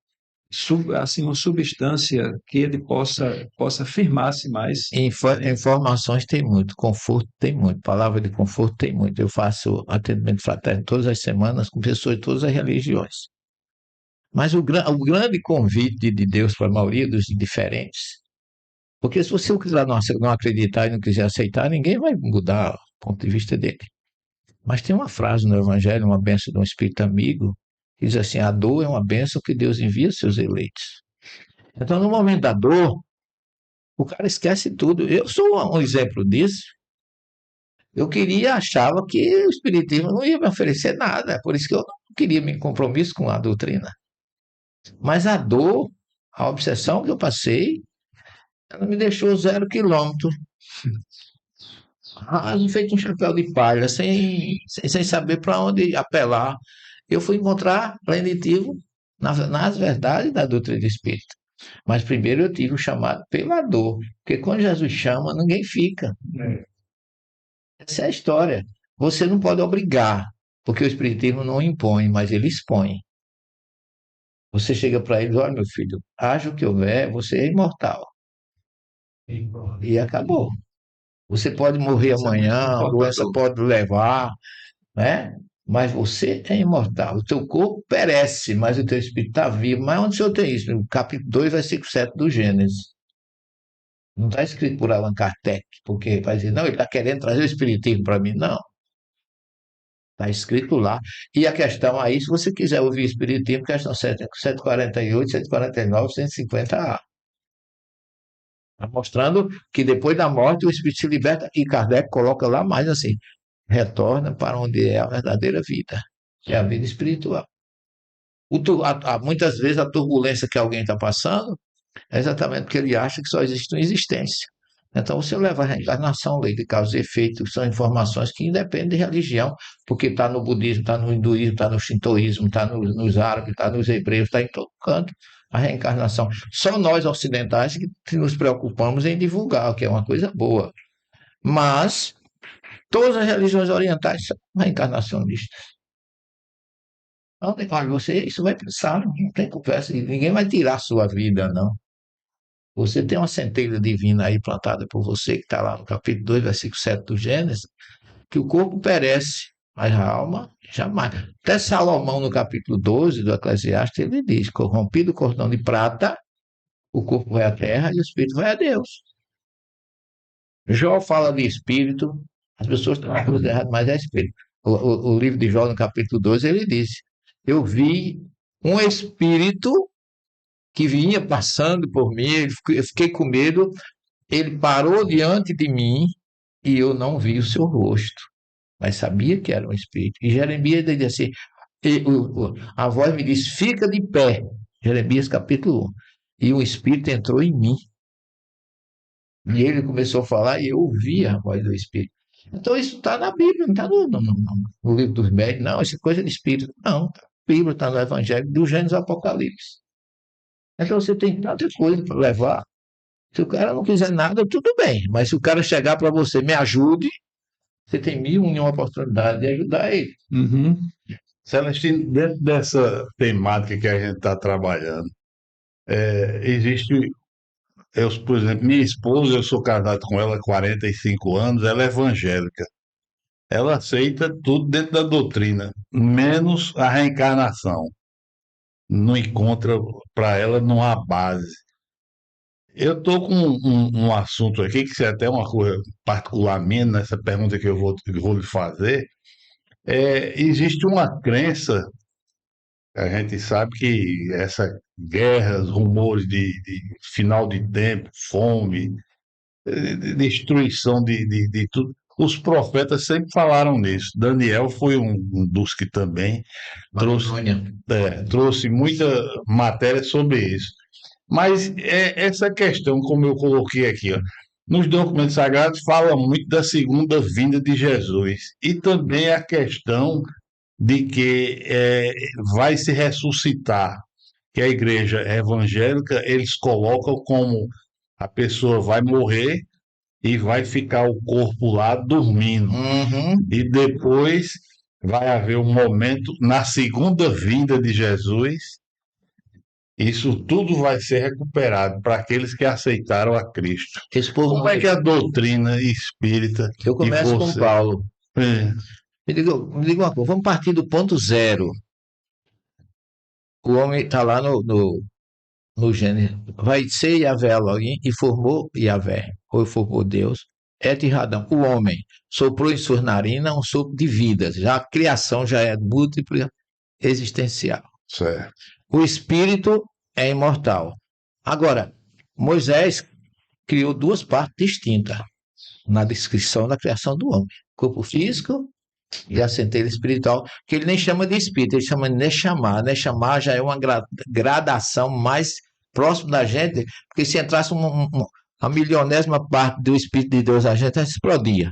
Speaker 3: assim, uma substância que ele possa firmar-se mais?
Speaker 2: Informações tem muito, conforto tem muito, palavra de conforto tem muito. Eu faço atendimento fraterno todas as semanas com pessoas de todas as religiões. Mas o grande convite de Deus para a maioria dos indiferentes, porque se você não acreditar e não quiser aceitar, ninguém vai mudar o ponto de vista dele. Mas tem uma frase no Evangelho, uma bênção de um espírito amigo, que diz assim: a dor é uma bênção que Deus envia aos seus eleitos. Então, no momento da dor, o cara esquece tudo. Eu sou um exemplo disso. Eu achava que o Espiritismo não ia me oferecer nada, por isso que eu não queria me compromisso com a doutrina. Mas a dor, a obsessão que eu passei, ela me deixou 0 quilômetro, feito um chapéu de palha, sem saber para onde apelar. Eu fui encontrar plenitude nas verdades da doutrina espírita. Mas primeiro eu tive o chamado pela dor, porque quando Jesus chama, ninguém fica. Essa é a história. Você não pode obrigar, porque o Espiritismo não impõe, mas ele expõe. Você chega para ele: olha, meu filho, haja o que houver, você é imortal. E acabou. Você pode morrer amanhã, a doença pode levar, né? Mas você é imortal. O teu corpo perece, mas o teu espírito está vivo. Mas onde o senhor tem isso? No capítulo 2, versículo 7 do Gênesis. Não está escrito por Allan Kardec, porque vai dizer: não, ele está querendo trazer o espiritismo para mim. Não. Está escrito lá. E a questão aí, se você quiser ouvir espiritismo, questão 148, 149, 150A. Está mostrando que depois da morte o espírito se liberta, e Kardec coloca lá mais assim: retorna para onde é a verdadeira vida, que é a vida espiritual. Muitas vezes a turbulência que alguém está passando é exatamente porque ele acha que só existe uma existência. Então você leva a reencarnação, lei de causa e efeito, são informações que independem de religião, porque está no budismo, está no hinduísmo, está no shintoísmo, está nos árabes, está nos hebreus, está em todo canto a reencarnação. Só nós ocidentais que nos preocupamos em divulgar, o que é uma coisa boa. Mas todas as religiões orientais são reencarnacionistas. Então, olha, você isso vai pensar, não tem conversa, ninguém vai tirar a sua vida, não. Você tem uma centelha divina aí plantada por você, que está lá no capítulo 2, versículo 7 do Gênesis, que o corpo perece, mas a alma jamais. Até Salomão, no capítulo 12 do Eclesiastes, ele diz: corrompido o cordão de prata, o corpo vai à terra e o espírito vai a Deus. Jó fala de espírito, as pessoas estão falando errado, mas é espírito. O livro de Jó, no capítulo 12, ele diz: eu vi um espírito que vinha passando por mim, eu fiquei com medo, ele parou diante de mim e eu não vi o seu rosto, mas sabia que era um espírito. E Jeremias dizia assim, a voz me disse: fica de pé, Jeremias capítulo 1, e o espírito entrou em mim. E ele começou a falar e eu ouvi a voz do espírito. Então isso está na Bíblia, não está no livro dos médios, não, isso é coisa de espírito. Não, tá. A Bíblia está no Evangelho, do Gênesis ao Apocalipse. Então você tem tanta coisa para levar. Se o cara não quiser nada, tudo bem. Mas se o cara chegar para você: me ajude, você tem 1001 oportunidade de ajudar ele.
Speaker 3: Uhum.
Speaker 1: Celestino, dentro dessa temática que a gente está trabalhando, existe, por exemplo, minha esposa, eu sou casado com ela há 45 anos, ela é evangélica. Ela aceita tudo dentro da doutrina, menos a reencarnação. Não encontra, para ela, não há base. Eu estou com um assunto aqui, que é até uma coisa particular minha, nessa pergunta que eu vou lhe fazer. Existe uma crença, a gente sabe que essa guerras, rumores de final de tempo, fome, de destruição de tudo, os profetas sempre falaram nisso. Daniel foi um dos que também trouxe muita matéria sobre isso. Mas essa questão, como eu coloquei aqui, ó, nos documentos sagrados fala muito da segunda vinda de Jesus e também a questão de que vai se ressuscitar, que a igreja evangélica eles colocam como a pessoa vai morrer e vai ficar o corpo lá dormindo.
Speaker 2: Uhum.
Speaker 1: E depois vai haver um momento na segunda vinda de Jesus. Isso tudo vai ser recuperado para aqueles que aceitaram a Cristo.
Speaker 2: Esse povo
Speaker 1: Como
Speaker 2: não.
Speaker 1: é que a doutrina espírita
Speaker 2: Eu
Speaker 1: e
Speaker 2: começo com
Speaker 1: você?
Speaker 2: Paulo.
Speaker 1: É,
Speaker 2: Me diga uma coisa, vamos partir do ponto zero. O homem está lá no Gênesis. Vai ser Yahvé Elohim e formou Yahvé, ou formou Deus. Et Radam, o homem, soprou em suas narinas um sopro de vida. Já a criação já é múltipla existencial.
Speaker 1: certo.
Speaker 2: O espírito é imortal. Agora, Moisés criou duas partes distintas na descrição da criação do homem: corpo físico e a centelha espiritual, que ele nem chama de espírito, ele chama de Neshama. Neshama já é uma gradação mais próxima da gente, porque se entrasse a milionésima parte do Espírito de Deus, a gente explodia.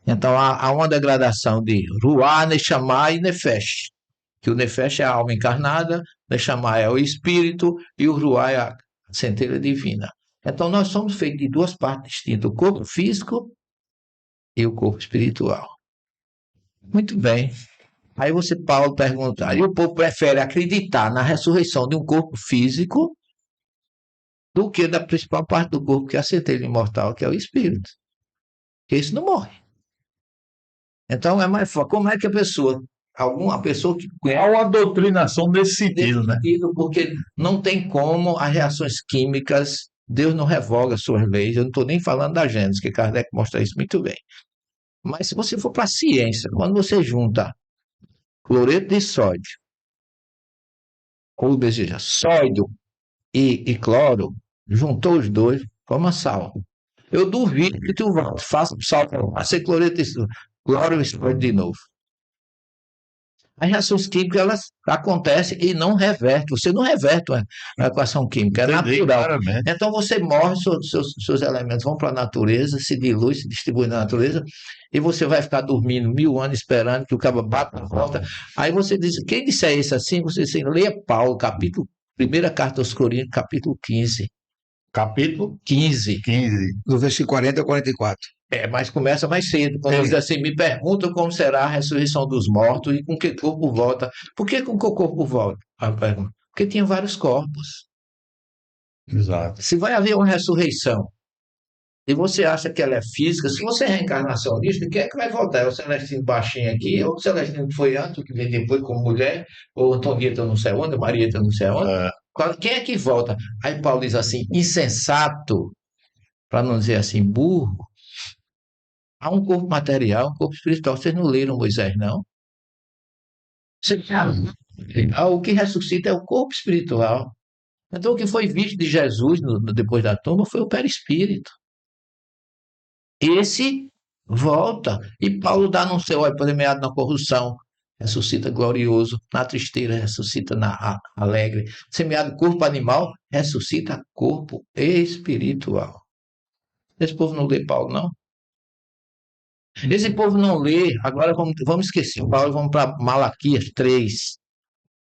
Speaker 2: Então há uma degradação de Ruá, Neshama e Nefesh, que o Nefesh é a alma encarnada, Neshama é o espírito e o Ruá é a centelha divina. Então nós somos feitos de duas partes distintas, o corpo físico e o corpo espiritual. Muito bem. Aí Paulo pergunta, e o povo prefere acreditar na ressurreição de um corpo físico do que da principal parte do corpo, que é a centelha imortal, que é o espírito. Porque isso não morre. Então é mais forte. Como é que alguma pessoa que
Speaker 1: Há uma doutrinação nesse sentido, né?
Speaker 2: porque não tem como as reações químicas, Deus não revoga suas leis. Eu não estou nem falando da Gênesis, que Kardec mostra isso muito bem. Mas se você for para a ciência, quando você junta cloreto de sódio, ou seja, sódio e cloro, juntou os dois, forma sal. Eu duvido que tu faça sal, faça cloreto de cloro e sódio de novo. As reações químicas, elas acontecem e não revertem. Você não reverte a equação química, é
Speaker 1: Entendi,
Speaker 2: natural.
Speaker 1: claramente.
Speaker 2: Então você morre, seus elementos vão para a natureza, se diluem, se distribuem na natureza, e você vai ficar dormindo 1000 anos esperando que o cabo bata na porta. Aí você diz, quem disser isso assim, você diz, leia Paulo, primeira carta aos Coríntios, capítulo 15.
Speaker 1: Capítulo
Speaker 2: 15.
Speaker 1: 15.
Speaker 4: Do versículo 40 ao 44.
Speaker 2: Mas começa mais cedo, quando diz assim, me perguntam como será a ressurreição dos mortos e com que corpo volta. Por que com que o corpo volta? Porque tinha vários corpos.
Speaker 1: Exato.
Speaker 2: Se vai haver uma ressurreição e você acha que ela é física, se você é reencarnacionista, quem é que vai voltar? É o Celestino baixinho aqui, ou o Celestino que foi antes, que veio depois como mulher, ou Antonieta não sei onde, Marieta não sei onde.
Speaker 1: É,
Speaker 2: Quem é que volta? Aí Paulo diz assim, insensato, para não dizer assim, burro. Há um corpo material, um corpo espiritual. Vocês não leram Moisés, não? O que ressuscita é o corpo espiritual. Então, o que foi visto de Jesus depois da tumba foi o perispírito. Esse volta. E Paulo dá no seu, premiado na corrupção, ressuscita glorioso, na tristeza, ressuscita alegre. Semeado corpo animal, ressuscita corpo espiritual. Esse povo não lê Paulo, não? Esse povo não lê. Agora vamos esquecer Paulo, vamos para Malaquias 3.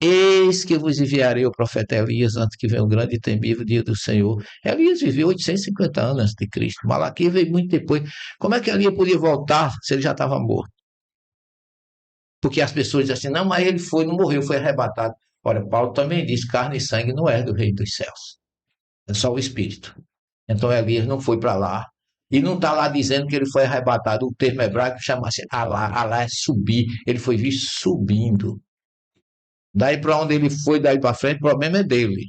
Speaker 2: Eis que vos enviarei o profeta Elias antes que venha o grande e temível dia do Senhor. Elias viveu 850 anos antes de Cristo. Malaquias veio muito depois. Como é que Elias podia voltar se ele já estava morto? Porque as pessoas dizem assim, não, mas ele não morreu, foi arrebatado. Olha, Paulo também diz, carne e sangue não é do reino dos céus. É só o Espírito. Então Elias não foi para lá. E não está lá dizendo que ele foi arrebatado. O termo hebraico chama-se Alá. Alá é subir. Ele foi visto subindo. Daí para onde ele foi, daí para frente, o problema é dele.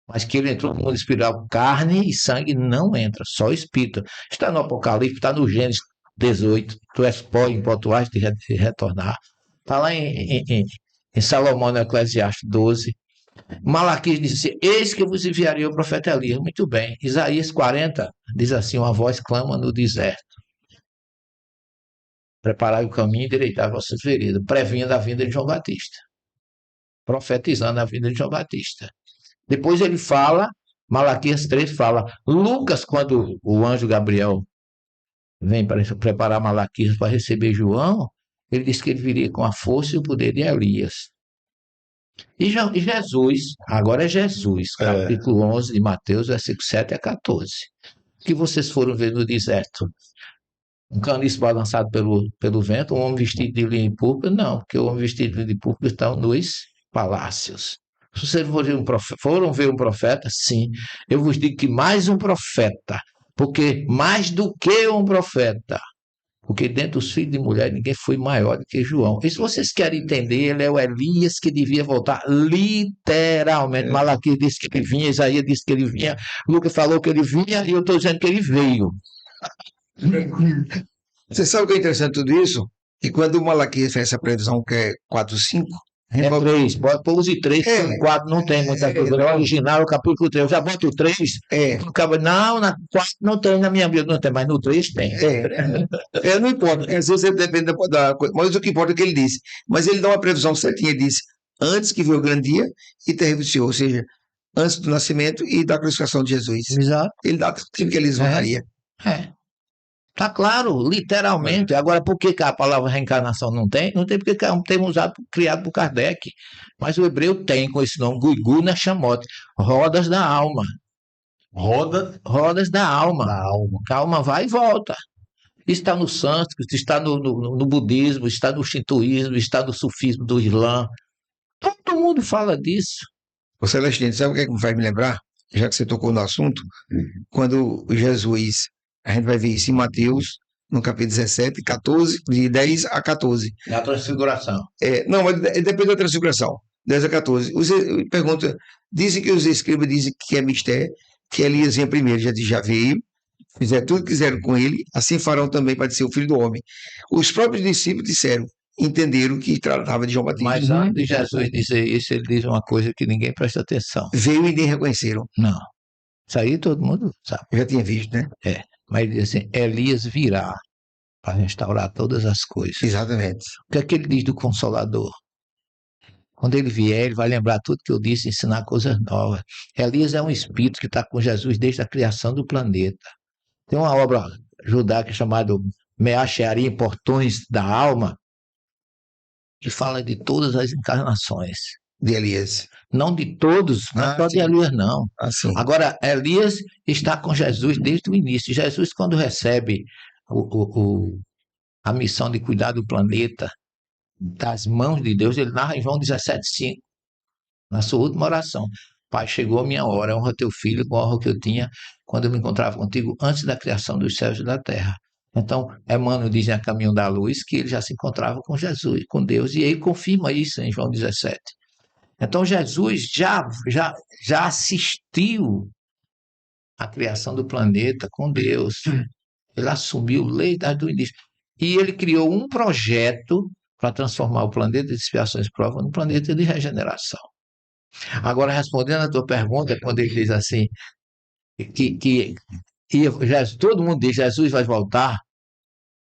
Speaker 2: Mas que ele entrou no mundo espiritual, carne e sangue não entra, só espírito. Está no Apocalipse, está no Gênesis 18. Tu és pó, em pó tu has de retornar. Está lá em Salomão, no Eclesiastes 12. Malaquias diz assim, eis que vos enviarei o profeta Elias. Muito bem. Isaías 40 diz assim, uma voz clama no deserto. Preparai o caminho e endireitai vossas veredas, previndo a vinda de João Batista. Profetizando a vinda de João Batista. Depois ele fala, Malaquias 3 fala, Lucas, quando o anjo Gabriel vem para preparar Malaquias para receber João, ele diz que ele viria com a força e o poder de Elias. E Jesus, agora é Jesus, capítulo 11 de Mateus, versículo 7 a 14. que vocês foram ver no deserto? Um caniço balançado pelo vento, um homem vestido de linho e púrpura? Não, porque o homem vestido de linho e púrpura está nos palácios. Se vocês foram ver um profeta? Sim. Eu vos digo que mais um profeta, porque mais do que um profeta, porque dentro dos filhos de mulher ninguém foi maior do que João. E se vocês querem entender, ele é o Elias que devia voltar literalmente. Malaquias disse que ele vinha, Isaías disse que ele vinha, Lucas falou que ele vinha e eu estou dizendo que ele veio.
Speaker 4: Você sabe o que é interessante tudo isso? Que quando o Malaquias fez essa previsão, que é 4, 5,
Speaker 2: É 3, use 3,
Speaker 4: É.
Speaker 2: 4 não tem muita coisa. O original, o capítulo 3, eu já boto o 3,
Speaker 4: é,
Speaker 2: não, na 4 não tem, na minha Bíblia não tem, mas no 3 tem.
Speaker 4: não importa, às vezes depende da coisa, mas o que importa é o que ele disse. Mas ele dá uma previsão certinha, ele disse, antes que veio o grande dia e terrível Senhor, ou seja, antes do nascimento e da crucificação de Jesus.
Speaker 2: Exato.
Speaker 4: Ele dá tudo que eles voltaria.
Speaker 2: Tá claro, literalmente. Agora, por que a palavra reencarnação não tem? Não tem porque é um termo usado, criado por Kardec. Mas o hebreu tem com esse nome, Guigu Neshamot, rodas da alma. Rodas da alma. A alma vai e volta. Está no sânscrito, está no budismo, está no shintoísmo, está no sufismo do Islã. Todo mundo fala disso.
Speaker 4: Ô Celestino, sabe o que é que me faz me lembrar? Já que você tocou no assunto, quando Jesus, a gente vai ver isso em Mateus, no capítulo 17, 14, de 10 a 14.
Speaker 2: É a transfiguração.
Speaker 4: Não, mas depois da transfiguração, 10 a 14. Você pergunta, dizem que os escribas dizem que é mistério, que Elias vinha primeiro, já veio, fizeram tudo que quiseram com ele, assim farão também para ser o filho do homem. Os próprios discípulos entenderam que tratava de João Batista.
Speaker 2: Mas antes de Jesus dizer isso, ele diz uma coisa que ninguém presta atenção.
Speaker 4: Veio e nem reconheceram.
Speaker 2: Não. Isso aí todo mundo sabe.
Speaker 4: Eu já tinha visto, né?
Speaker 2: Mas ele diz assim, Elias virá para restaurar todas as coisas.
Speaker 4: Exatamente.
Speaker 2: O que é que ele diz do Consolador? Quando ele vier, ele vai lembrar tudo que eu disse, ensinar coisas novas. Elias é um espírito que está com Jesus desde a criação do planeta. Tem uma obra judaica chamada Meachearim, Portões da Alma, que fala de todas as encarnações.
Speaker 4: De Elias.
Speaker 2: Não de todos, não é só de Elias, não.
Speaker 4: Assim.
Speaker 2: Agora, Elias está com Jesus desde o início. Jesus, quando recebe a missão de cuidar do planeta das mãos de Deus, ele narra em João 17,5, na sua última oração. Pai, chegou a minha hora, honra teu filho com a honra que eu tinha quando eu me encontrava contigo antes da criação dos céus e da terra. Então, Emmanuel diz em A Caminho da Luz que ele já se encontrava com Jesus, com Deus, e ele confirma isso em João 17. Então, Jesus já assistiu à criação do planeta com Deus. Ele assumiu lei desde o início. E ele criou um projeto para transformar o planeta de expiações e provas num planeta de regeneração. Agora, respondendo a tua pergunta, quando ele diz assim, todo mundo diz, Jesus vai voltar.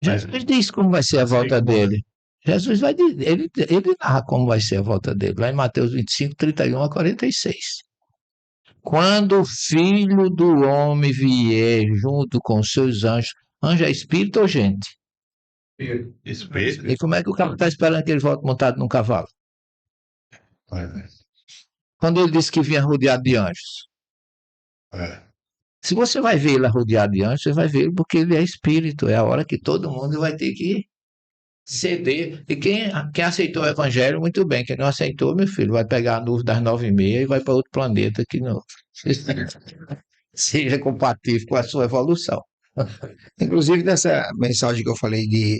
Speaker 2: Jesus diz como vai ser a volta dele. Jesus vai dizer, ele narra como vai ser a volta dele, lá em Mateus 25, 31 a 46. Quando o Filho do Homem vier junto com os seus anjos, anjo é espírito ou gente?
Speaker 1: Espírito.
Speaker 2: E como é que o cara está esperando que ele volte montado num cavalo? Quando ele disse que vinha rodeado de anjos. Se você vai ver ele rodeado de anjos, você vai ver ele porque ele é espírito. É a hora que todo mundo vai ter que ceder. E quem aceitou o evangelho, muito bem. Quem não aceitou, meu filho, vai pegar a nuvem das 9h30 e vai para outro planeta que não seja compatível com a sua evolução.
Speaker 4: Inclusive, nessa mensagem que eu falei de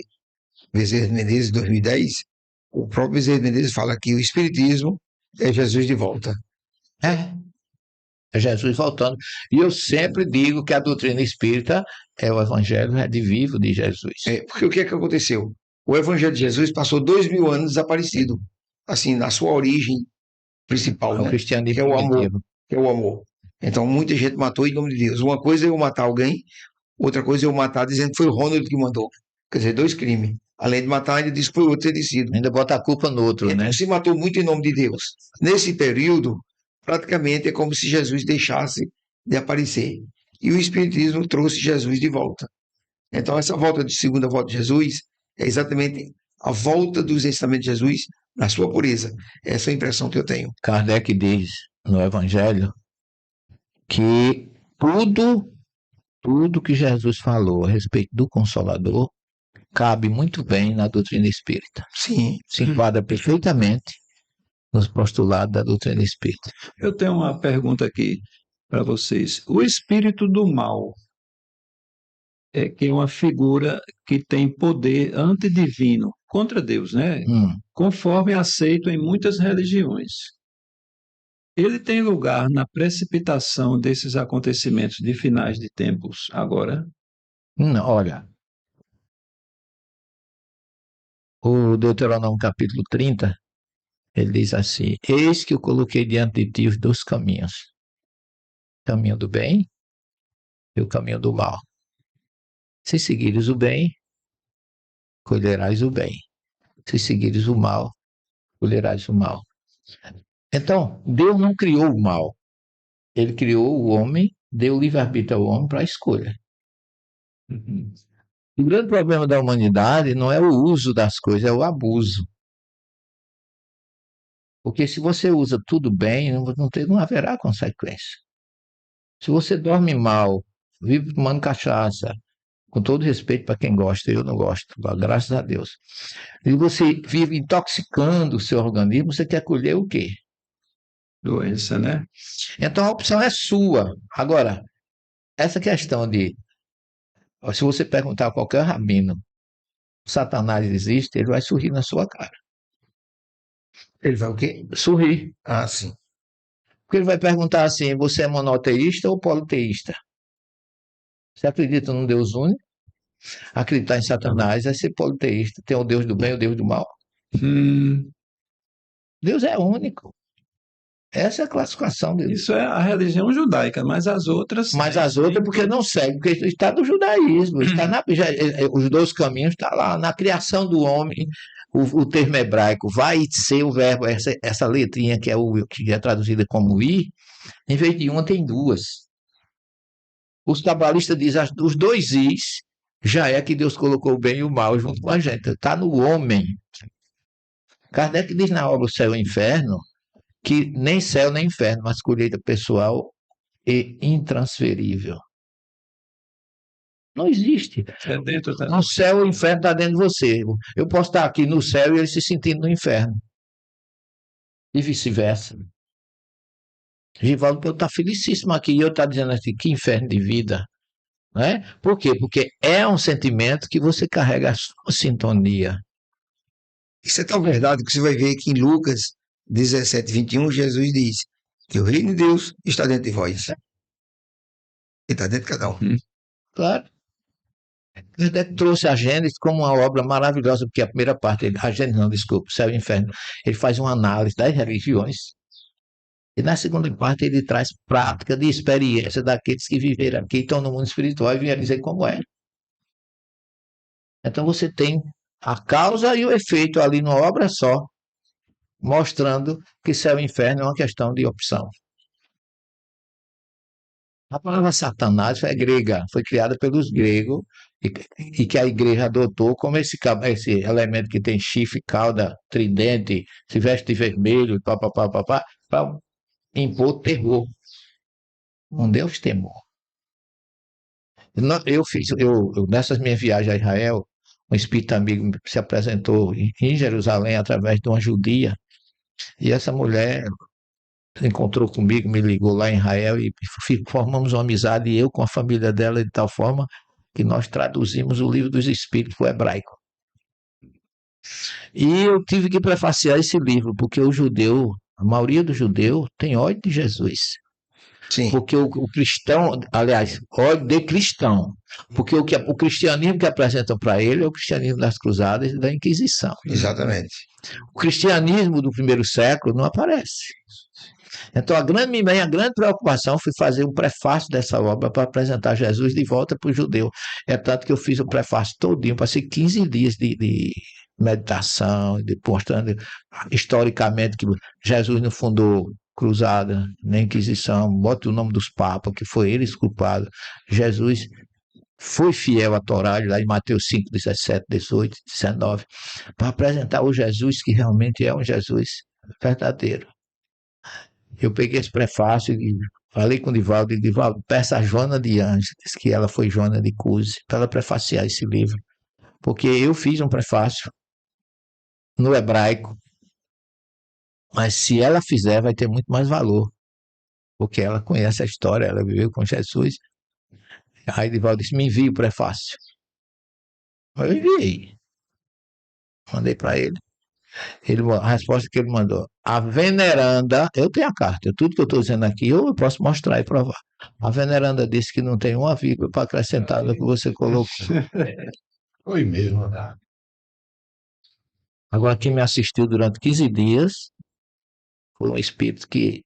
Speaker 4: Bezerra de Menezes, 2010, o próprio Bezerra de Menezes fala que o espiritismo é Jesus de volta.
Speaker 2: É Jesus voltando. E eu sempre digo que a doutrina espírita é o evangelho redivivo de Jesus.
Speaker 4: Porque o que é que aconteceu? O evangelho de Jesus passou 2000 anos desaparecido. Assim, na sua origem principal,
Speaker 2: O cristianismo
Speaker 4: que é o amor.
Speaker 2: primitivo.
Speaker 4: Que é o amor. Então, muita gente matou em nome de Deus. Uma coisa é eu matar alguém, outra coisa é eu matar dizendo que foi o Ronald que mandou. Quer dizer, 2 crimes. Além de matar, ainda disse que foi o outro ter decidido.
Speaker 2: Ainda bota a culpa no outro,
Speaker 4: Então,
Speaker 2: né?
Speaker 4: se matou muito em nome de Deus. Nesse período, praticamente é como se Jesus deixasse de aparecer. E o Espiritismo trouxe Jesus de volta. Então, essa segunda volta de Jesus é exatamente a volta dos ensinamentos de Jesus na sua pureza. Essa é a impressão que eu tenho.
Speaker 2: Kardec diz no Evangelho que tudo que Jesus falou a respeito do Consolador cabe muito bem na doutrina espírita.
Speaker 4: Sim.
Speaker 2: Se enquadra perfeitamente nos postulados da doutrina espírita.
Speaker 3: Eu tenho uma pergunta aqui para vocês. O espírito do mal é que é uma figura que tem poder antidivino contra Deus, né? Conforme aceito em muitas religiões. Ele tem lugar na precipitação desses acontecimentos de finais de tempos agora?
Speaker 2: Não, olha, o Deuteronômio capítulo 30, ele diz assim: Eis que eu coloquei diante de ti os dois caminhos, o caminho do bem e o caminho do mal. Se seguires o bem, colherás o bem. Se seguires o mal, colherás o mal. Então, Deus não criou o mal. Ele criou o homem, deu livre-arbítrio ao homem para a escolha. O grande problema da humanidade não é o uso das coisas, é o abuso. Porque se você usa tudo bem, não haverá consequência. Se você dorme mal, vive tomando cachaça, com todo respeito para quem gosta, eu não gosto, graças a Deus. E você vive intoxicando o seu organismo, você quer colher o quê?
Speaker 3: Doença, né?
Speaker 2: Então a opção é sua. Agora, essa questão de, se você perguntar a qualquer rabino, Satanás existe, ele vai sorrir na sua cara.
Speaker 4: Ele vai o quê?
Speaker 2: Sorrir.
Speaker 4: Ah, sim.
Speaker 2: Porque ele vai perguntar assim: você é monoteísta ou politeísta? Você acredita num Deus único? Acreditar em Satanás é ser politeísta. Tem o Deus do bem e o Deus do mal. Deus é único. Essa é a classificação dele.
Speaker 3: Isso é a religião judaica, mas as outras...
Speaker 2: Mas as outras porque não seguem, porque está no judaísmo, está os dois caminhos estão lá, na criação do homem, o termo hebraico, vai ser o verbo, essa letrinha que é traduzida como i, em vez de uma tem duas. Os cabalistas dizem os dois is, já é que Deus colocou o bem e o mal junto com a gente, está no homem. Kardec diz na obra O Céu e o Inferno, que nem céu nem inferno, mas colheita pessoal e intransferível. Não existe.
Speaker 3: É dentro da...
Speaker 2: No céu, o inferno está dentro de você. Eu posso estar aqui no céu e ele se sentindo no inferno. E vice-versa. Givaldo pode estar felicíssimo aqui e eu estar dizendo assim, que inferno de vida. Não é? Por quê? Porque é um sentimento que você carrega a sua sintonia.
Speaker 4: Isso é tão verdade que você vai ver que em Lucas 17, 21, Jesus diz que o reino de Deus está dentro de vós. Ele está dentro de cada um.
Speaker 2: Claro. Kardec trouxe a Gênesis como uma obra maravilhosa, porque a primeira parte, a Gênesis não, desculpa, Céu e Inferno, ele faz uma análise das religiões, e na segunda parte ele traz prática de experiência daqueles que viveram aqui, estão no mundo espiritual e vieram dizer como é. Então você tem a causa e o efeito ali numa obra só, mostrando que céu e inferno é uma questão de opção. A palavra Satanás é grega, foi criada pelos gregos e que a igreja adotou como esse elemento que tem chifre, cauda, tridente, se veste de vermelho, para impor terror. Um Deus temor. Nessas minhas viagens a Israel, um espírito amigo se apresentou em Jerusalém através de uma judia, e essa mulher encontrou comigo, me ligou lá em Israel e formamos uma amizade, e eu com a família dela, de tal forma que nós traduzimos o livro dos Espíritos para o hebraico. E eu tive que prefaciar esse livro, porque o judeu, a maioria do judeu tem ódio de Jesus.
Speaker 4: Sim.
Speaker 2: Porque o cristão, aliás, ódio de cristão, porque o cristianismo que apresentam para ele é o cristianismo das cruzadas e da Inquisição.
Speaker 4: Exatamente.
Speaker 2: O cristianismo do primeiro século não aparece. Então, minha grande preocupação foi fazer um prefácio dessa obra para apresentar Jesus de volta para o judeu. É tanto que eu fiz o prefácio todinho, passei 15 dias de meditação, mostrando historicamente que Jesus não fundou cruzada, nem Inquisição, bota o nome dos papas, que foi eles culpados. Jesus foi fiel à Torá, lá em Mateus 5, 17, 18, 19, para apresentar o Jesus que realmente é um Jesus verdadeiro. Eu peguei esse prefácio e falei com o Divaldo, e Divaldo, peça a Joana de Ângeles, que ela foi Joana de Cusi, para ela prefaciar esse livro. Porque eu fiz um prefácio no hebraico, mas se ela fizer, vai ter muito mais valor, porque ela conhece a história, ela viveu com Jesus. Aí Divaldo disse, me envie o prefácio. Eu enviei. Mandei para ele. A resposta que ele mandou, a veneranda, eu tenho a carta, tudo que eu estou dizendo aqui, eu posso mostrar e provar. A veneranda disse que não tem uma vírgula para acrescentar no que você colocou.
Speaker 1: Foi mesmo.
Speaker 2: Agora, quem me assistiu durante 15 dias foi um espírito que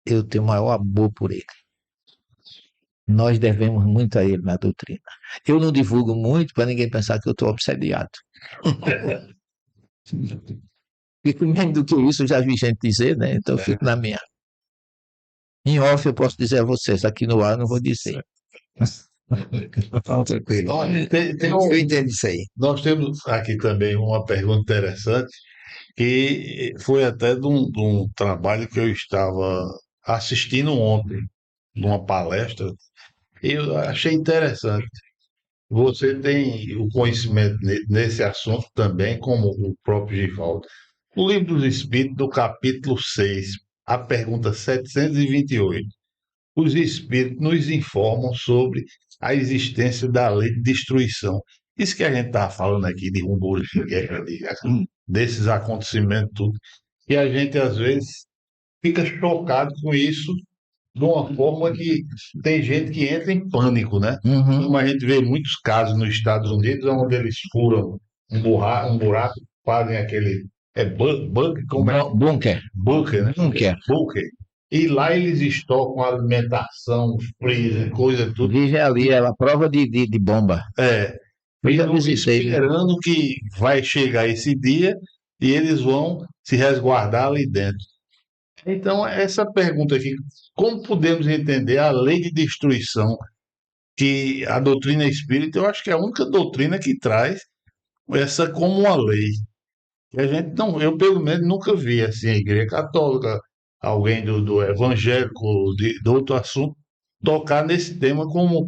Speaker 2: eu tenho o maior amor por ele. Nós devemos muito a ele na doutrina. Eu não divulgo muito para ninguém pensar que eu estou obsediado. Fico menos do que isso, eu já vi gente dizer, né? Então eu fico na minha. Em off eu posso dizer a vocês, aqui no ar eu não vou dizer.
Speaker 4: Tranquilo.
Speaker 1: Olha,
Speaker 4: Eu entendo isso aí.
Speaker 1: nós temos aqui também uma pergunta interessante, que foi até de um trabalho que eu estava assistindo ontem, de uma palestra, e eu achei interessante. Você tem o conhecimento nesse assunto também, como o próprio Givaldo. O Livro dos Espíritos, do capítulo 6, a pergunta 728. Os espíritos nos informam sobre a existência da lei de destruição. Isso que a gente estava falando aqui de rumores de guerra, desses acontecimentos, tudo, e a gente às vezes fica chocado com isso, de uma forma que tem gente que entra em pânico, né?
Speaker 2: Uhum.
Speaker 1: Como a gente vê muitos casos nos Estados Unidos, onde eles furam um buraco, fazem aquele. É bug, como é?
Speaker 2: Bunker.
Speaker 1: Bunker, né?
Speaker 2: Bunker.
Speaker 1: Bunker. E lá eles estocam alimentação, freezer, coisa tudo.
Speaker 2: Vive ali, ela prova de bomba.
Speaker 1: É,
Speaker 2: Eu já
Speaker 1: ficam
Speaker 2: visitei, né?
Speaker 1: esperando que vai chegar esse dia e eles vão se resguardar ali dentro. Então, essa pergunta aqui, como podemos entender a lei de destruição que a doutrina espírita, eu acho que é a única doutrina que traz essa como uma lei. Que a gente não, eu pelo menos nunca vi assim, a Igreja Católica, alguém do evangélico, de outro assunto, tocar nesse tema como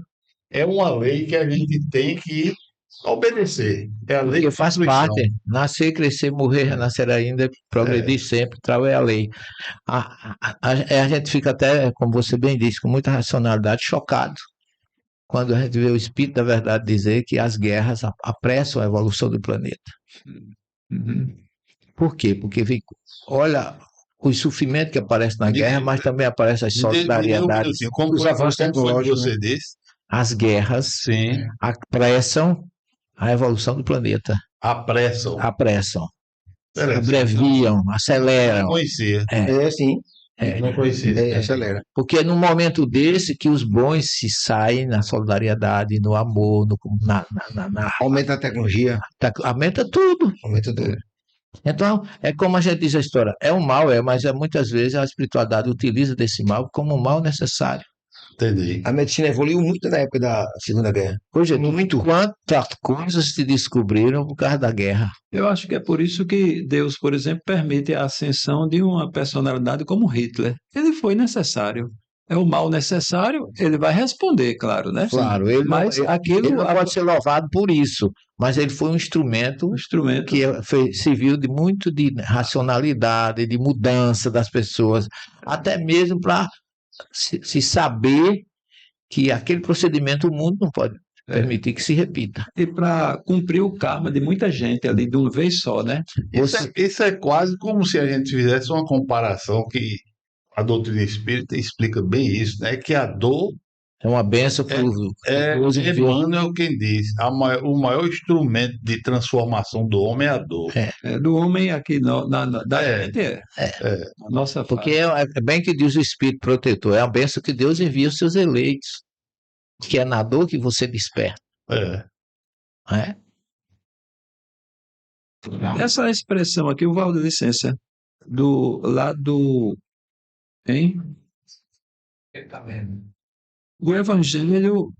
Speaker 1: é uma lei que a gente tem que obedecer. É a lei
Speaker 2: Porque
Speaker 1: de
Speaker 2: faz
Speaker 1: destruição.
Speaker 2: parte. Nascer, crescer, morrer, renascer ainda, progredir sempre, tal é a lei. A gente fica até, como você bem disse, com muita racionalidade, chocado quando a gente vê o Espírito da Verdade dizer que as guerras apressam a evolução do planeta.
Speaker 3: Uhum.
Speaker 2: Por quê? Porque olha o sofrimento que aparece na guerra, mas também aparece as solidariedades.
Speaker 1: Como
Speaker 4: Os avanços
Speaker 1: foi que
Speaker 4: tecnológicos,
Speaker 1: você disse?
Speaker 2: As guerras
Speaker 1: Sim,
Speaker 2: apressam a evolução do planeta.
Speaker 1: apressam.
Speaker 2: Apressam,
Speaker 1: Interessante.
Speaker 2: abreviam,
Speaker 1: Não
Speaker 2: aceleram.
Speaker 1: conhecia.
Speaker 4: É sim,
Speaker 1: Não conhecia.
Speaker 4: acelera.
Speaker 2: Porque é num momento desse que os bons se saem na solidariedade, no amor,
Speaker 4: Aumenta a tecnologia,
Speaker 2: aumenta tudo.
Speaker 4: aumenta tudo.
Speaker 2: Então, é como a gente diz a história, é um mal, mas muitas vezes a espiritualidade utiliza desse mal como um mal necessário.
Speaker 1: Entendi.
Speaker 4: A medicina evoluiu muito na época da Segunda Guerra.
Speaker 2: Hoje,
Speaker 4: Muito.
Speaker 2: quantas coisas se descobriram por causa da guerra.
Speaker 3: Eu acho que é por isso que Deus, por exemplo, permite a ascensão de uma personalidade como Hitler. Ele foi necessário. É o mal necessário, ele vai responder, claro, né?
Speaker 2: Claro, ele
Speaker 3: Mas
Speaker 2: não,
Speaker 3: aquilo
Speaker 2: ele não pode ser louvado por isso, mas ele foi um instrumento
Speaker 3: o instrumento
Speaker 2: que serviu de muito de racionalidade, de mudança das pessoas, até mesmo para se saber que aquele procedimento o mundo não pode permitir que se repita.
Speaker 3: e para cumprir o karma de muita gente ali de uma vez só, né?
Speaker 1: Isso é quase como se a gente fizesse uma comparação que a doutrina espírita explica bem isso, né? Que a dor
Speaker 2: É uma benção para
Speaker 1: Emmanuel quem diz, o maior instrumento de transformação do homem é a dor.
Speaker 3: Do homem aqui da
Speaker 1: É.
Speaker 3: gente a nossa
Speaker 2: porque é bem que diz o Espírito Protetor, é a benção que Deus envia aos seus eleitos, que é na dor que você desperta.
Speaker 1: É.
Speaker 2: Não é?
Speaker 3: Essa expressão aqui, o Valdo, licença, do lado, hein? O Evangelho,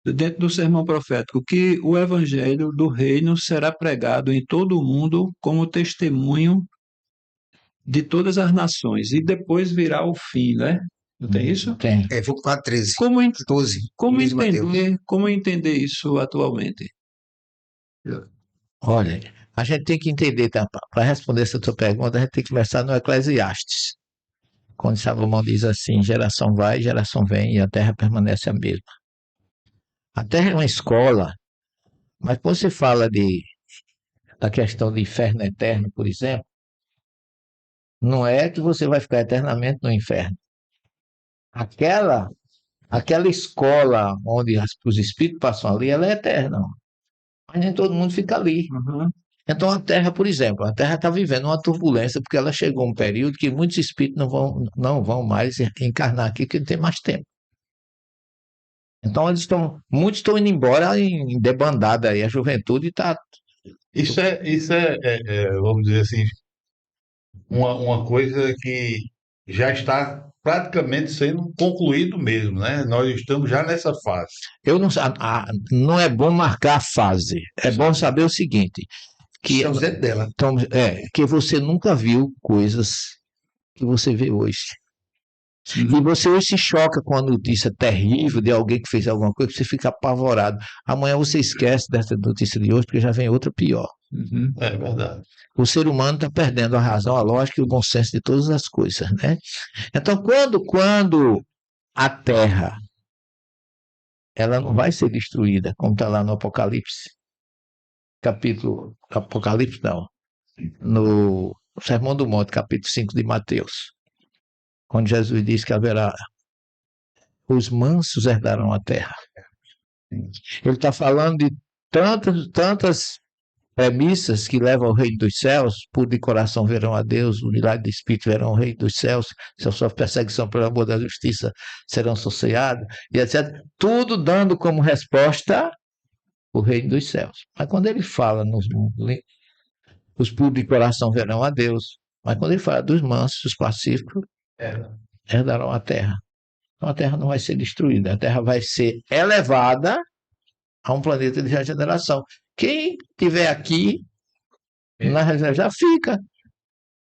Speaker 3: dentro do sermão profético, que o Evangelho do Reino será pregado em todo o mundo como testemunho de todas as nações, e depois virá o fim, né? Não tem isso?
Speaker 2: Tem.
Speaker 4: Foi 4:13,
Speaker 3: Como,
Speaker 4: 12.
Speaker 3: como
Speaker 4: Luiz Mateus.
Speaker 3: como entender isso atualmente?
Speaker 2: Olha, a gente tem que entender, tá? Para responder essa tua pergunta, a gente tem que começar no Eclesiastes, quando Salomão diz assim: geração vai, geração vem, e a terra permanece a mesma. A terra é uma escola, mas quando você fala da questão de inferno eterno, por exemplo, não é que você vai ficar eternamente no inferno. Aquela, aquela escola onde os espíritos passam ali, ela é eterna, mas nem todo mundo fica ali.
Speaker 3: Uhum.
Speaker 2: Então a Terra, por exemplo, a Terra está vivendo uma turbulência porque ela chegou a um período que muitos espíritos não vão mais encarnar aqui, porque não tem mais tempo. Então muitos estão indo embora em debandada aí, a juventude está.
Speaker 1: Vamos dizer assim, uma coisa que já está praticamente sendo concluído mesmo, né? Nós estamos já nessa fase.
Speaker 2: Eu não, não é bom marcar a fase, é bom saber o seguinte, que,
Speaker 4: Estamos dentro dela.
Speaker 2: então, que você nunca viu coisas que você vê hoje. E você hoje se choca com a notícia terrível de alguém que fez alguma coisa, que você fica apavorado. Amanhã você esquece dessa notícia de hoje, porque já vem outra pior.
Speaker 3: Uhum.
Speaker 1: É verdade.
Speaker 2: O ser humano está perdendo a razão, a lógica e o bom senso de todas as coisas, né? Então, quando a Terra ela não vai ser destruída, como está lá no Apocalipse, Apocalipse não, no Sermão do Monte, capítulo 5 de Mateus, quando Jesus diz que haverá, os mansos herdarão a terra. Ele está falando de tantas premissas que levam ao reino dos céus, por de coração verão a Deus, o milagre de espírito verão ao reino dos céus, se a sua perseguição pelo amor da justiça serão sosseados, e etc. Tudo dando como resposta o reino dos céus. Mas quando ele fala os puros de coração verão a Deus, mas quando ele fala dos mansos, os pacíficos, herdarão a terra. Então a terra não vai ser destruída, a terra vai ser elevada a um planeta de regeneração. Quem tiver aqui na reserva já fica.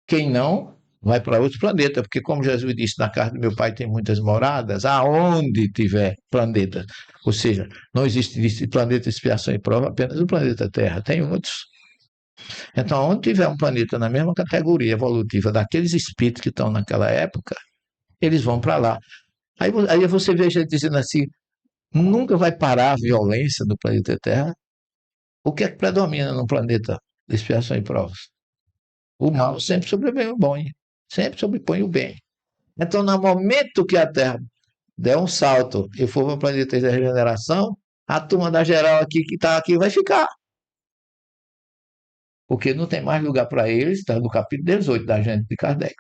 Speaker 2: Quem não, vai para outro planeta, porque como Jesus disse, na casa do meu pai tem muitas moradas, aonde tiver planeta. Ou seja, não existe planeta de expiação e prova, apenas o planeta Terra, tem outros. Então, onde tiver um planeta na mesma categoria evolutiva daqueles espíritos que estão naquela época, eles vão para lá. Aí você vê gente dizendo assim, nunca vai parar a violência do planeta Terra. O que é que predomina no planeta de expiação e provas? O mal sempre sobrepõe o bom, sempre sobrepõe o bem. Então, no momento que a Terra der um salto e for para o planeta de regeneração, a turma da geral aqui que está aqui vai ficar. Porque não tem mais lugar para eles, está no capítulo 18 da gente de Kardec,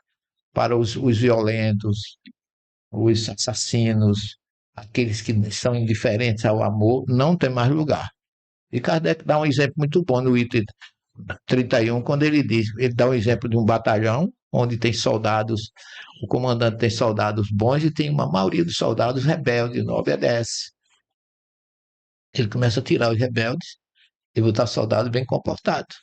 Speaker 2: para os violentos, os assassinos, aqueles que são indiferentes ao amor, não tem mais lugar. E Kardec dá um exemplo muito bom no item 31, quando ele dá um exemplo de um batalhão, onde tem soldados, o comandante tem soldados bons e tem uma maioria dos soldados rebeldes, não obedece. Ele começa a tirar os rebeldes e botar soldados bem comportados.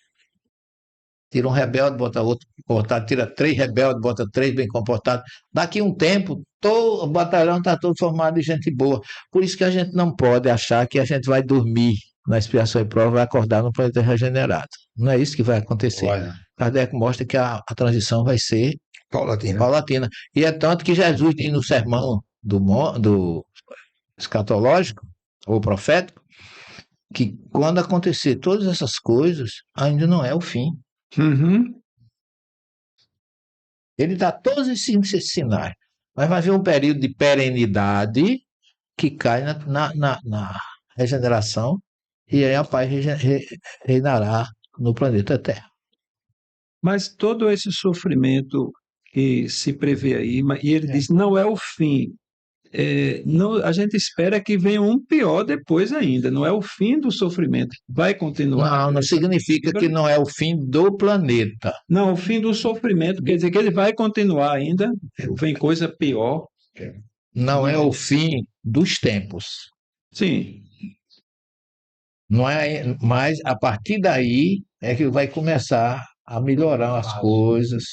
Speaker 2: Tira um rebelde, bota outro comportado, tira 3 rebeldes, bota 3 bem comportados. Daqui a um tempo, o batalhão está todo formado de gente boa. Por isso que a gente não pode achar que a gente vai dormir na expiação e prova, vai acordar no planeta regenerado. Não é isso que vai acontecer.
Speaker 1: Olha,
Speaker 2: Kardec mostra que a transição vai ser
Speaker 4: Paulatina.
Speaker 2: paulatina. E é tanto que Jesus diz no sermão do escatológico, ou profético, que quando acontecer todas essas coisas, ainda não é o fim.
Speaker 3: Uhum.
Speaker 2: Ele dá todos esses sinais. Mas vai haver um período de perenidade que cai na regeneração e aí a paz reinará no planeta Terra.
Speaker 3: Mas todo esse sofrimento que se prevê aí, e ele diz, não é o fim. Não, a gente espera que venha um pior depois ainda, não é o fim do sofrimento. Vai continuar.
Speaker 2: Não significa que não é o fim do planeta.
Speaker 3: Não, o fim do sofrimento quer dizer que ele vai continuar ainda, vem coisa pior.
Speaker 2: Não é o fim dos tempos.
Speaker 3: Sim.
Speaker 2: Não é, mas a partir daí é que vai começar a melhorar as coisas,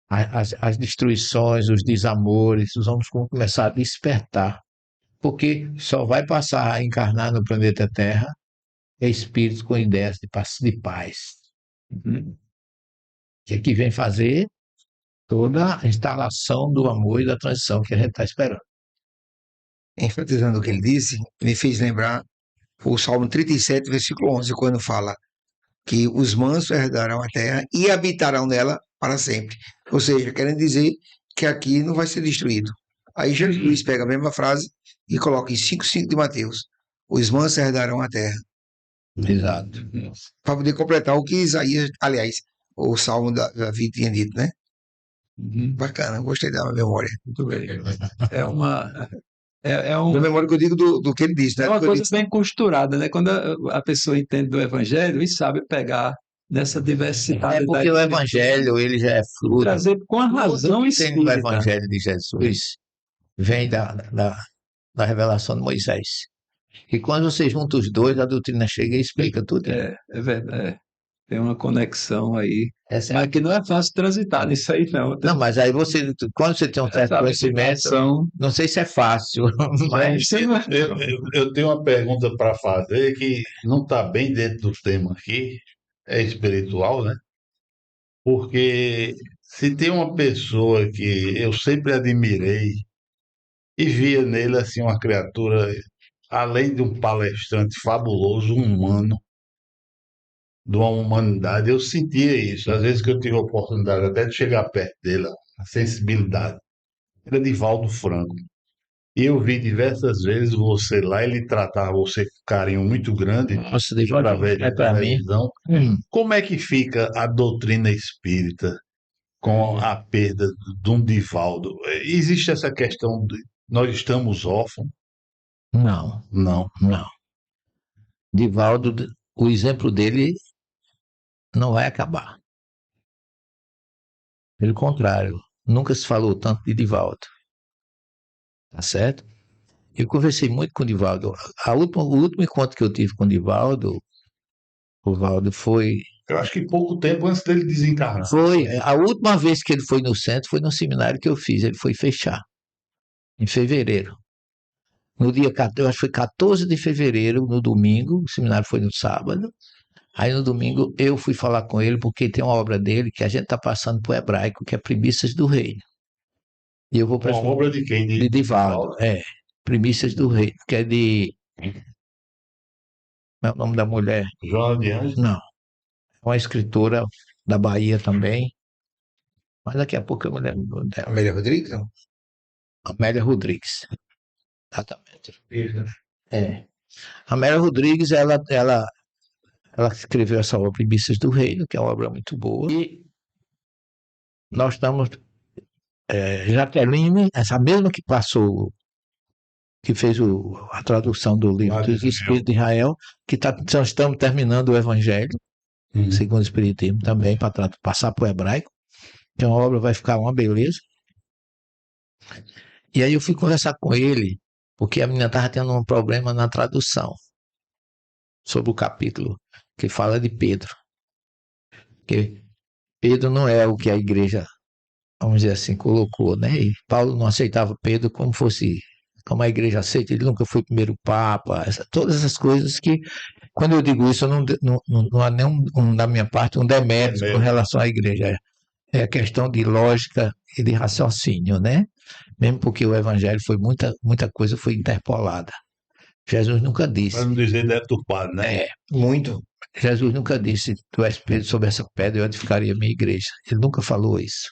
Speaker 2: as destruições, os desamores, os homens vão começar a despertar, porque só vai passar a encarnar no planeta Terra espíritos com ideias de paz, que aqui vem fazer toda a instalação do amor e da transição que a gente está esperando.
Speaker 4: Enfatizando o que ele disse, me fez lembrar o Salmo 37, versículo 11, quando fala que os mansos herdarão a terra e habitarão nela para sempre. Ou seja, querendo dizer que aqui não vai ser destruído. Aí Jesus pega a mesma frase e coloca em 5,5 de Mateus: os mansos herdarão a terra.
Speaker 2: Exato.
Speaker 4: Para poder completar o que Isaías, aliás, o Salmo da Davi tinha dito, né? Bacana, gostei da memória.
Speaker 3: Muito bem. É uma, um,
Speaker 4: Da memória que eu digo do que ele disse, né?
Speaker 3: é uma
Speaker 4: Do que eu
Speaker 3: coisa
Speaker 4: disse.
Speaker 3: bem costurada, né? Quando a pessoa entende do Evangelho e sabe pegar nessa diversidade
Speaker 2: É porque
Speaker 3: da
Speaker 2: o
Speaker 3: Escritura
Speaker 2: Evangelho ele já é
Speaker 3: e
Speaker 2: fruto.
Speaker 3: trazer com a razão
Speaker 2: Tudo que tem no
Speaker 3: espírita.
Speaker 2: Evangelho de Jesus vem da revelação de Moisés. E quando você junta os dois, a doutrina chega e explica tudo.
Speaker 3: É verdade. Tem uma conexão aí.
Speaker 2: Essa é
Speaker 3: Mas que não é fácil transitar nisso aí, não.
Speaker 2: Não, mas aí você, quando você tem um certo
Speaker 3: Essa
Speaker 2: conhecimento,
Speaker 3: habilitação,
Speaker 2: não sei se é fácil, mas
Speaker 3: isso não é-
Speaker 1: Eu tenho uma pergunta para fazer que não está bem dentro do tema aqui, é espiritual, né? Porque se tem uma pessoa que eu sempre admirei e via nele assim uma criatura, além de um palestrante fabuloso, um humano, de uma humanidade, eu sentia isso. Às vezes que eu tive a oportunidade até de chegar perto dele, a sensibilidade. Era Divaldo Franco. E eu vi diversas vezes você lá, ele tratava você com carinho muito grande
Speaker 2: nossa, deixa eu
Speaker 1: através
Speaker 2: é
Speaker 1: da
Speaker 2: para mim.
Speaker 1: televisão. Como é que fica a doutrina espírita com a perda de um Divaldo? Existe essa questão de nós estamos órfãos?
Speaker 2: Não,
Speaker 1: Não.
Speaker 2: não. Divaldo, o exemplo dele não vai acabar. Pelo contrário, nunca se falou tanto de Divaldo. Tá certo? Eu conversei muito com o Divaldo. O último encontro que eu tive com o Valdo foi
Speaker 1: Eu acho que pouco tempo antes dele desencarnar.
Speaker 2: a última vez que ele foi no centro foi no seminário que eu fiz. Ele foi fechar em fevereiro. No dia, eu acho que foi 14 de fevereiro, no domingo, o seminário foi no sábado. Aí no domingo eu fui falar com ele, porque tem uma obra dele que a gente está passando para o hebraico, que é Primícias do Reino. E eu vou para
Speaker 1: Uma obra de quem?
Speaker 2: de Divaldo, Primícias do Reino, que é de. Não é o nome da mulher?
Speaker 1: Joana de Anjos?
Speaker 2: Não. É uma escritora da Bahia também. Mas daqui a pouco eu me lembro dela.
Speaker 4: Amélia Rodrigues? Não?
Speaker 2: Amélia Rodrigues. Exatamente. É. Amélia Rodrigues, ela escreveu essa obra Primícias do Reino, que é uma obra muito boa. E nós estamos. Jaqueline, essa mesma que passou, que fez a tradução do livro dos Espíritos de Israel, que estamos terminando o Evangelho, segundo o Espiritismo, também, para passar para o hebraico, que a obra vai ficar uma beleza. E aí eu fui conversar com ele, porque a menina estava tendo um problema na tradução, sobre o capítulo que fala de Pedro. Porque Pedro não é o que a igreja, vamos dizer assim, colocou, né? E Paulo não aceitava Pedro como a igreja aceita, ele nunca foi primeiro papa, todas essas coisas que, quando eu digo isso, não há nenhum da minha parte um demérito com relação à igreja. É questão de lógica e de raciocínio, né? Mesmo porque o evangelho foi muita coisa foi interpolada. Jesus nunca disse.
Speaker 1: Para não dizer deturpado, né?
Speaker 4: Muito.
Speaker 2: Jesus nunca disse, tu és Pedro, sobre essa pedra eu edificaria a minha igreja. Ele nunca falou isso.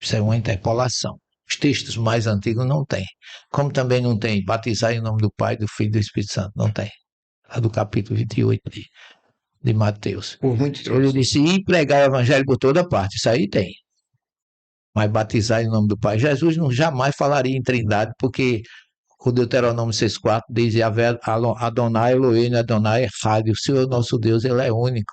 Speaker 2: Isso é uma interpolação. Os textos mais antigos não tem. Como também não tem batizar em nome do Pai, do Filho e do Espírito Santo. Não tem. A do capítulo 28 de Mateus.
Speaker 4: Por muito
Speaker 2: Ele disse, e pregar o evangelho por toda parte. Isso aí tem. Mas batizar em nome do Pai. Jesus não jamais falaria em trindade, porque o Deuteronômio 6,4 diz, Adonai Elohim, Adonai Echad, o Senhor nosso Deus, ele é único.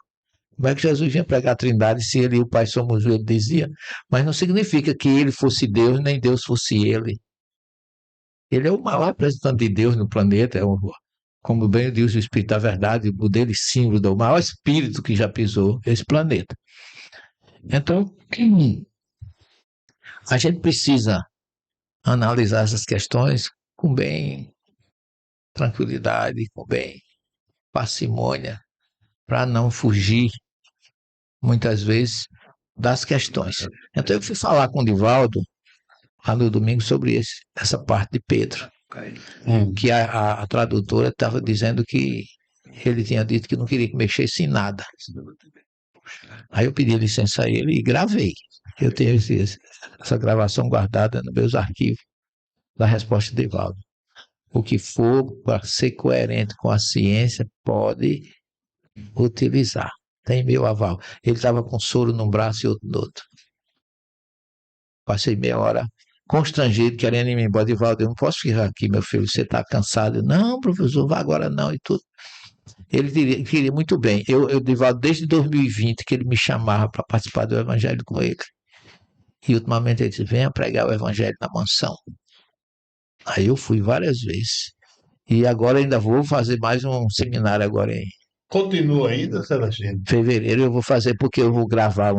Speaker 2: Como é que Jesus vinha pregar a trindade se ele e o Pai somos um, ele dizia? Mas não significa que ele fosse Deus, nem Deus fosse ele. Ele é o maior representante de Deus no planeta, como bem diz o Espírito da Verdade, o dele símbolo do maior espírito que já pisou esse planeta. Então, a gente precisa analisar essas questões com bem tranquilidade, com bem parcimônia, para não fugir, muitas vezes, das questões. Então, eu fui falar com o Divaldo, lá no domingo, sobre essa parte de Pedro, que a tradutora estava dizendo que ele tinha dito que não queria que mexesse em nada. Aí eu pedi licença a ele e gravei. Eu tenho essa gravação guardada nos meus arquivos da resposta de Divaldo. O que for para ser coerente com a ciência, pode utilizar. Tem meu aval. Ele estava com soro num braço e outro no outro. Passei meia hora constrangido, querendo ir embora. Divaldo, eu não posso ficar aqui, meu filho, você está cansado. Não, professor, vá agora não e tudo. Ele queria muito bem. Divaldo, desde 2020, que ele me chamava para participar do evangelho com ele. E ultimamente ele disse, venha pregar o evangelho na mansão. Aí eu fui várias vezes. E agora ainda vou fazer mais um seminário agora em
Speaker 1: Continua ainda, Celestino?
Speaker 2: fevereiro. Eu vou fazer porque eu vou gravar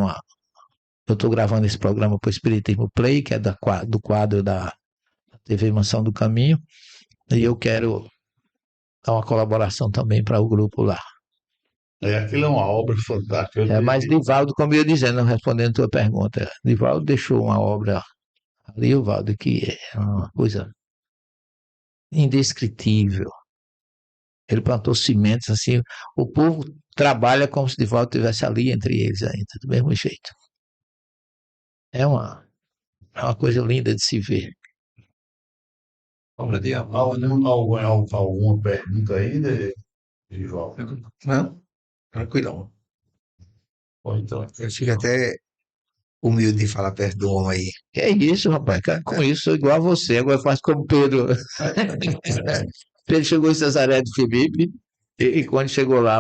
Speaker 2: eu estou gravando esse programa para o Espiritismo Play, que é do quadro da TV Mansão do Caminho. E eu quero dar uma colaboração também para o grupo lá.
Speaker 1: Aquilo é uma obra fantástica.
Speaker 2: Mas Divaldo, como eu ia dizendo, respondendo a tua pergunta, Divaldo deixou uma obra ali, Divaldo, que é uma coisa indescritível. Ele plantou sementes assim, o povo trabalha como se Divaldo estivesse ali entre eles ainda, do mesmo jeito. É uma coisa linda de se ver.
Speaker 3: Obra de amor, né?
Speaker 1: Alguma pergunta aí, Divaldo?
Speaker 4: Não, tranquilão.
Speaker 1: Ou então,
Speaker 4: Eu fico até humilde de falar perto do homem aí.
Speaker 2: Que é isso, rapaz, cara, com isso sou igual a você, agora faz como Pedro. Pedro chegou em Cesaré de Filipe, e quando chegou lá,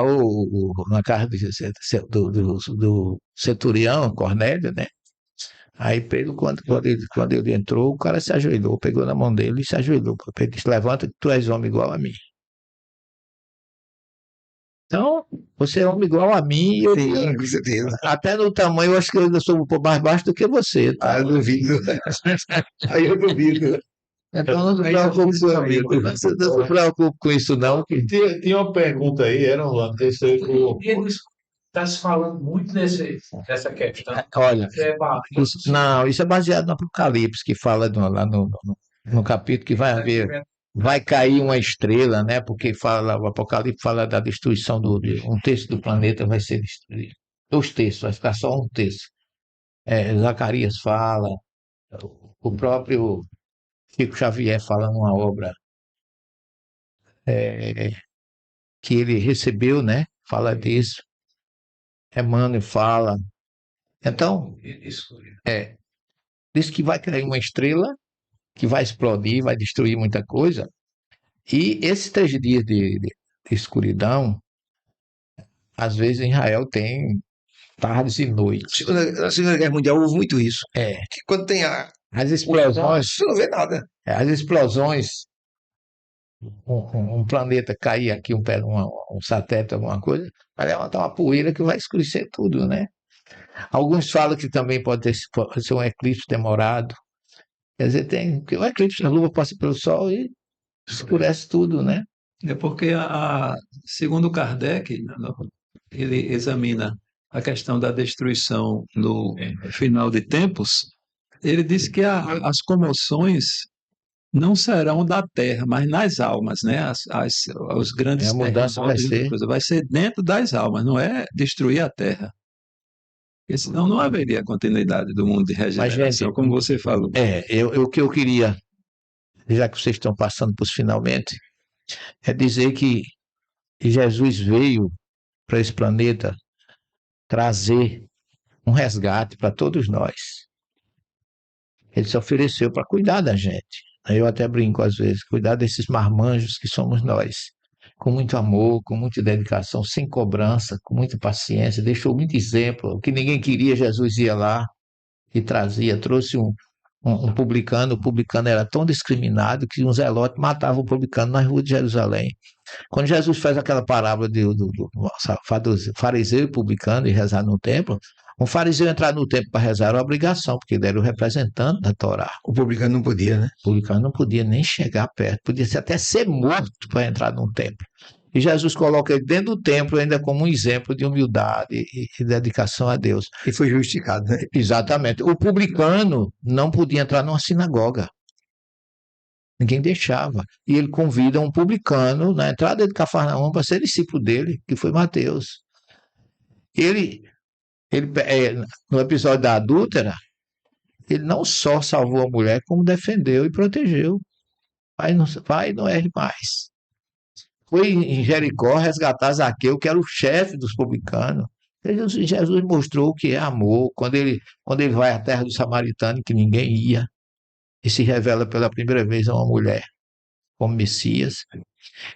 Speaker 2: na casa do centurião, Cornélio, né? Aí Pedro, quando ele entrou, o cara se ajoelhou, pegou na mão dele e se ajoelhou. Pedro disse, levanta que tu és homem igual a mim. Então, você é homem igual a mim,
Speaker 4: Sim, com certeza.
Speaker 2: até no tamanho, eu acho que eu ainda sou um pouco mais baixo do que você, tá?
Speaker 4: Ah, eu duvido. Aí eu duvido.
Speaker 2: Então não se preocupe não se preocupe com isso, não.
Speaker 1: tinha uma pergunta aí, era Orlando, esse aí
Speaker 5: Está se falando muito dessa questão.
Speaker 2: Olha,
Speaker 5: Que é
Speaker 2: não, isso é baseado no Apocalipse, que fala lá no capítulo que vai cair uma estrela, né? Porque o Apocalipse fala da destruição um terço do planeta vai ser destruído. 2 terços, vai ficar só 1 terço. Zacarias fala, o próprio Chico Xavier fala numa obra que ele recebeu, né? Fala disso. Emmanuel fala. Então, diz que vai cair uma estrela que vai explodir, vai destruir muita coisa. E esses 3 dias de escuridão, às vezes em Israel tem tardes e noites.
Speaker 4: Na Segunda Guerra Mundial houve muito isso. Que quando tem
Speaker 2: As explosões,
Speaker 4: você não vê nada.
Speaker 2: as explosões, um planeta cair aqui, um satélite, alguma coisa, vai levantar uma poeira que vai escurecer tudo, né? Alguns falam que também pode ser um eclipse demorado. Quer dizer, porque o eclipse, a lua passa pelo Sol e escurece tudo, né?
Speaker 3: É porque, segundo Kardec, ele examina a questão da destruição no final de tempos, ele diz que as comoções não serão da terra, mas nas almas, né? Os grandes
Speaker 2: A mudança
Speaker 3: terremotos, vai ser dentro das almas, não é destruir a terra. Porque senão não haveria continuidade do mundo de regeneração, como você falou.
Speaker 2: O que eu queria, já que vocês estão passando por finalmente, é dizer que Jesus veio para esse planeta trazer um resgate para todos nós. Ele se ofereceu para cuidar da gente. Eu até brinco às vezes, cuidar desses marmanjos que somos nós. Com muito amor, com muita dedicação, sem cobrança, com muita paciência, deixou muito exemplo. O que ninguém queria, Jesus ia lá e trouxe um um publicano, o publicano era tão discriminado que um zelote matava o publicano na rua de Jerusalém. Quando Jesus faz aquela parábola do fariseu e publicano e rezar no templo, um fariseu entrar no templo para rezar era uma obrigação, porque ele era o representante da Torá.
Speaker 4: O publicano não podia, né?
Speaker 2: O publicano não podia nem chegar perto, podia até ser morto para entrar num templo. E Jesus coloca ele dentro do templo ainda como um exemplo de humildade e dedicação a Deus.
Speaker 4: E foi justificado, né?
Speaker 2: Exatamente. O publicano não podia entrar numa sinagoga. Ninguém deixava. E ele convida um publicano na entrada de Cafarnaum para ser discípulo dele, que foi Mateus. No episódio da adúltera, ele não só salvou a mulher, como defendeu e protegeu. Vai, não erre mais. Foi em Jericó resgatar Zaqueu, que era o chefe dos publicanos. Jesus mostrou o que é amor, quando ele vai à terra dos samaritanos, que ninguém ia, e se revela pela primeira vez a uma mulher como Messias.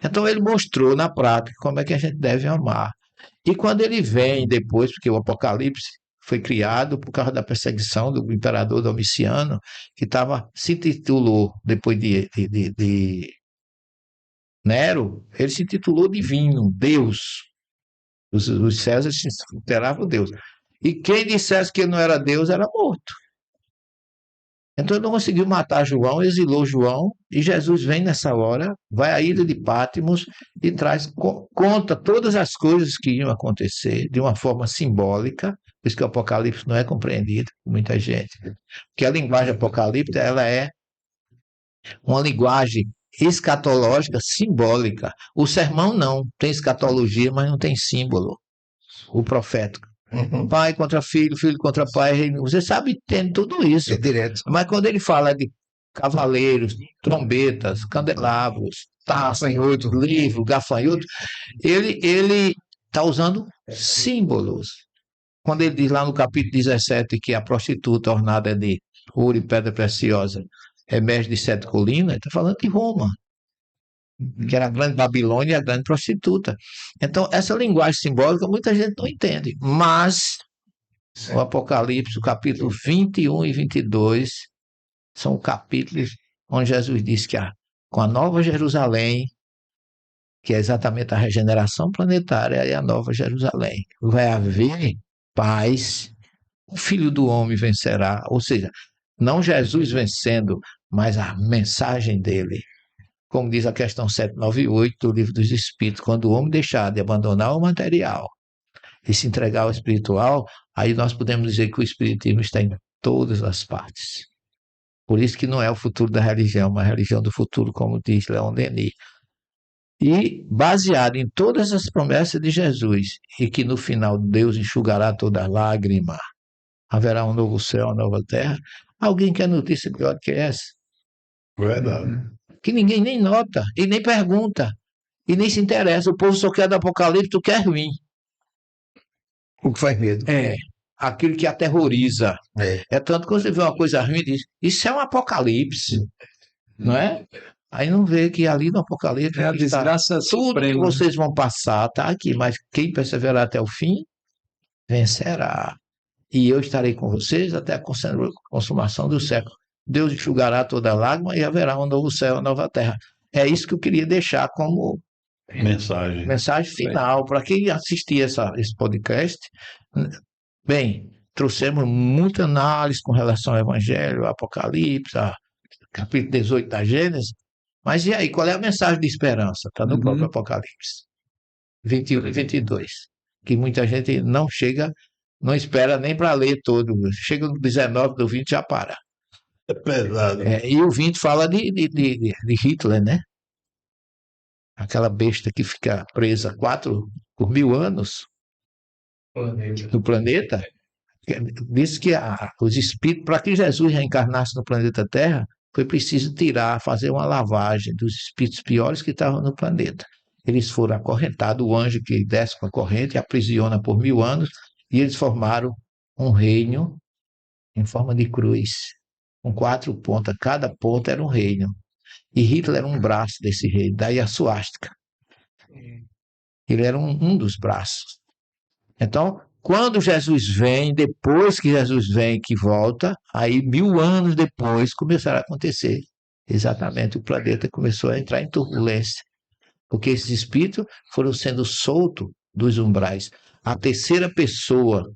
Speaker 2: Então ele mostrou na prática como é que a gente deve amar. E quando ele vem depois, porque o Apocalipse foi criado por causa da perseguição do imperador Domiciano, que se intitulou, depois de Nero, ele se intitulou divino, Deus. Os Césares se consideravam Deus. E quem dissesse que ele não era Deus era morto. Então ele não conseguiu matar João, exilou João, e Jesus vem nessa hora, vai à ilha de Patmos e conta todas as coisas que iam acontecer de uma forma simbólica, por isso que o Apocalipse não é compreendido por muita gente. Porque a linguagem apocalíptica, ela é uma linguagem escatológica, simbólica. O sermão não, tem escatologia, mas não tem símbolo. O profético. Pai contra filho, filho contra pai, você sabe, tem tudo isso.
Speaker 4: É direto.
Speaker 2: Mas quando ele fala de cavaleiros, trombetas, candelabros, taças, livro, gafanhoto, ele está usando símbolos. Quando ele diz lá no capítulo 17 que a prostituta ornada de ouro e pedra preciosa é mestre de 7 colinas, ele está falando de Roma, que era a grande Babilônia e a grande prostituta. Então, essa linguagem simbólica muita gente não entende, mas o Apocalipse, o capítulo 21 e 22, são capítulos onde Jesus diz que com a Nova Jerusalém, que é exatamente a regeneração planetária e a Nova Jerusalém, vai haver paz, o Filho do Homem vencerá, ou seja, não Jesus vencendo, mas a mensagem dele. Como diz a questão 798 do Livro dos Espíritos, quando o homem deixar de abandonar o material e se entregar ao espiritual, aí nós podemos dizer que o espiritismo está em todas as partes. Por isso que não é o futuro da religião, mas a religião do futuro, como diz Leon Denis. E baseado em todas as promessas de Jesus, e que no final Deus enxugará toda lágrima, haverá um novo céu, uma nova terra, alguém quer notícia pior que essa?
Speaker 1: Verdade.
Speaker 2: Que ninguém nem nota, e nem pergunta, e nem se interessa. O povo só quer do Apocalipse, o que é ruim.
Speaker 4: O que faz medo.
Speaker 2: É, aquilo que aterroriza. É tanto que você vê uma coisa ruim e diz, isso é um Apocalipse, não é? Aí não vê que ali no Apocalipse
Speaker 3: É a desgraça
Speaker 2: tudo que
Speaker 3: suprema.
Speaker 2: vocês vão passar, está aqui, mas quem perseverar até o fim, vencerá. E eu estarei com vocês até a consumação do século. Deus enxugará toda lágrima e haverá um novo céu e uma nova terra. É isso que eu queria deixar como mensagem final para quem assistir esse podcast. Bem, trouxemos muita análise com relação ao Evangelho, ao Apocalipse, capítulo 18 da Gênesis. Mas e aí, qual é a mensagem de esperança? Está no próprio Apocalipse 21 e 22. Que muita gente não não espera nem para ler todo. Chega no 19, do 20 já para.
Speaker 1: É pesado.
Speaker 2: E o 20 fala de Hitler, né? Aquela besta que fica presa por 1000 anos no planeta. Diz que os espíritos, para que Jesus reencarnasse no planeta Terra, foi preciso fazer uma lavagem dos espíritos piores que estavam no planeta. Eles foram acorrentados, o anjo que desce com a corrente aprisiona por 1000 anos, e eles formaram um reino em forma de cruz, com 4 pontas, cada ponta era um reino. E Hitler era um braço desse reino, daí a suástica. Ele era um dos braços. Então, Quando Jesus vem, depois que Jesus vem, que volta, aí 1000 anos depois começaram a acontecer. Exatamente, o planeta começou a entrar em turbulência, porque esses espíritos foram sendo soltos dos umbrais. A terceira pessoa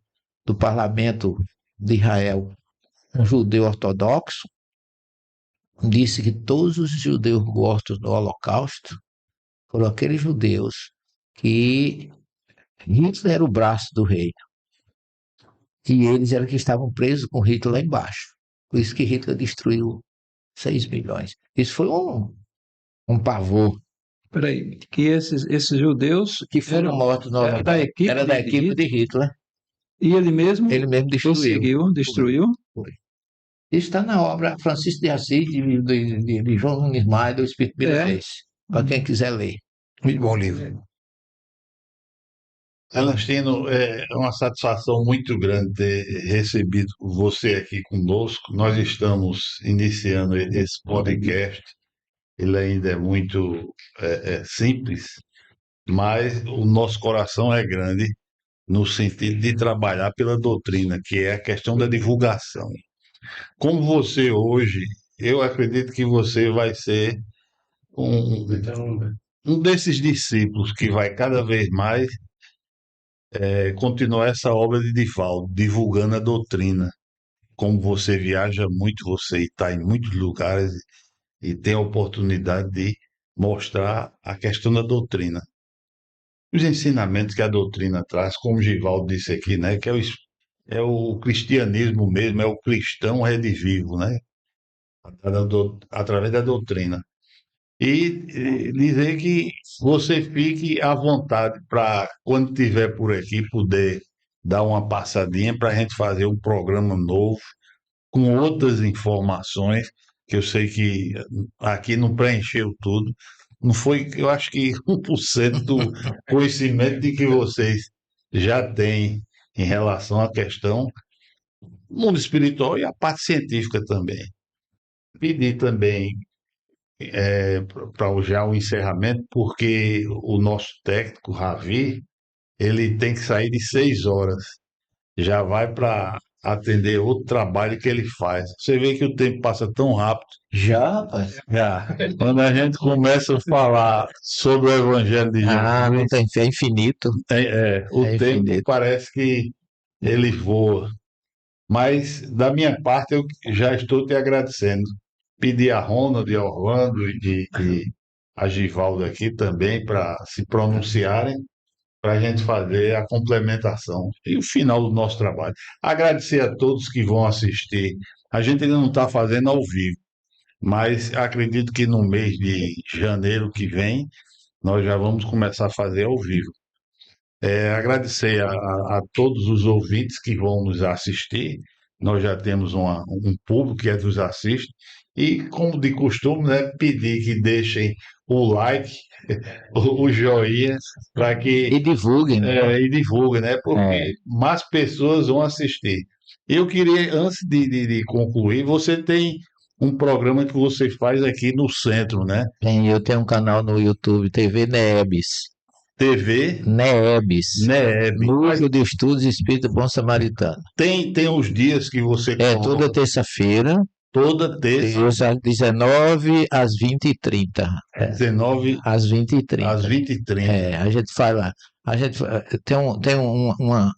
Speaker 2: do parlamento de Israel, um judeu ortodoxo, disse que todos os judeus mortos no Holocausto foram aqueles judeus que Hitler era o braço do rei. E eles eram que estavam presos com Hitler lá embaixo. Por isso que Hitler destruiu 6 milhões. Isso foi um pavor.
Speaker 3: Peraí, que esses judeus
Speaker 2: Que foram mortos no
Speaker 3: era da equipe,
Speaker 2: era da equipe de Hitler.
Speaker 3: e ele mesmo
Speaker 2: Destruiu.
Speaker 3: destruiu.
Speaker 2: Foi. Isso está na obra Francisco de Assis, de João Nunes Maia, do Espírito Milanês. Para quem quiser ler.
Speaker 4: Muito bom livro.
Speaker 1: Celestino, é uma satisfação muito grande ter recebido você aqui conosco. Nós estamos iniciando esse podcast. Ele ainda é muito simples, mas o nosso coração é grande no sentido de trabalhar pela doutrina, que é a questão da divulgação. Como você hoje, eu acredito que você vai ser um desses discípulos que vai cada vez mais continuar essa obra de Divaldo, divulgando a doutrina. Como você viaja muito, você está em muitos lugares e tem a oportunidade de mostrar a questão da doutrina. Os ensinamentos que a doutrina traz, como Givaldo disse aqui, né, que é o cristianismo mesmo, é o cristão redivivo, né, através da doutrina. E dizer que você fique à vontade para, quando estiver por aqui, poder dar uma passadinha para a gente fazer um programa novo, com outras informações, que eu sei que aqui não preencheu tudo. Não foi, eu acho que 1% do conhecimento de que vocês já têm em relação à questão do mundo espiritual e a parte científica também. Pedir também para já o encerramento, porque o nosso técnico, Ravi, ele tem que sair de 6 horas. Já vai para atender outro trabalho que ele faz. Você vê que o tempo passa tão rápido.
Speaker 2: Já, rapaz?
Speaker 1: Já. Quando a gente começa a falar sobre o Evangelho de
Speaker 2: Ah, não
Speaker 1: Jesus,
Speaker 2: tem fé, é infinito.
Speaker 1: o
Speaker 2: É
Speaker 1: tempo
Speaker 2: infinito.
Speaker 1: parece que ele voa. Mas, da minha parte, eu já estou te agradecendo. Pedir a Ronald, a Orlando e a Givaldo aqui também para se pronunciarem, para a gente fazer a complementação e o final do nosso trabalho. Agradecer a todos que vão assistir. A gente ainda não está fazendo ao vivo, mas acredito que no mês de janeiro que vem nós já vamos começar a fazer ao vivo. Agradecer a todos os ouvintes que vão nos assistir. Nós já temos um público que nos assiste. E, como de costume, né, pedir que deixem o like, o joinha, para que
Speaker 2: E divulguem, né?
Speaker 1: e divulguem, né? Porque mais pessoas vão assistir. Eu queria, antes de concluir, você tem um programa que você faz aqui no centro, né?
Speaker 2: Eu tenho um canal no YouTube, TV Neebs.
Speaker 1: TV
Speaker 2: Neebs.
Speaker 1: NEB.
Speaker 2: Núcleo de Estudos Espírita Bom Samaritano.
Speaker 1: Tem os dias que você
Speaker 2: É
Speaker 1: coloca,
Speaker 2: toda terça-feira,
Speaker 1: toda terça,
Speaker 2: às 19 às 20h30.
Speaker 1: 19
Speaker 2: Às 20h30.
Speaker 1: às 20h30.
Speaker 2: A gente faz lá. A gente tem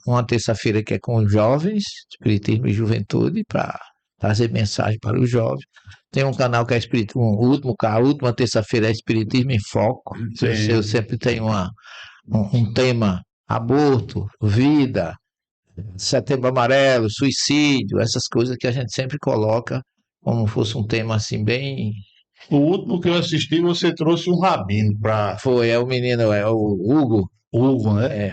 Speaker 2: uma terça-feira que é com os jovens, Espiritismo e Juventude, para trazer mensagem para os jovens. Tem um canal que é a última terça-feira é Espiritismo em Foco.
Speaker 1: Sim.
Speaker 2: Eu sempre tenho um tema: aborto, vida, Setembro Amarelo, suicídio, essas coisas que a gente sempre coloca como fosse um tema assim bem.
Speaker 1: O último que eu assisti, você trouxe um rabino para
Speaker 2: É o menino, é o Hugo.
Speaker 1: Hugo, né?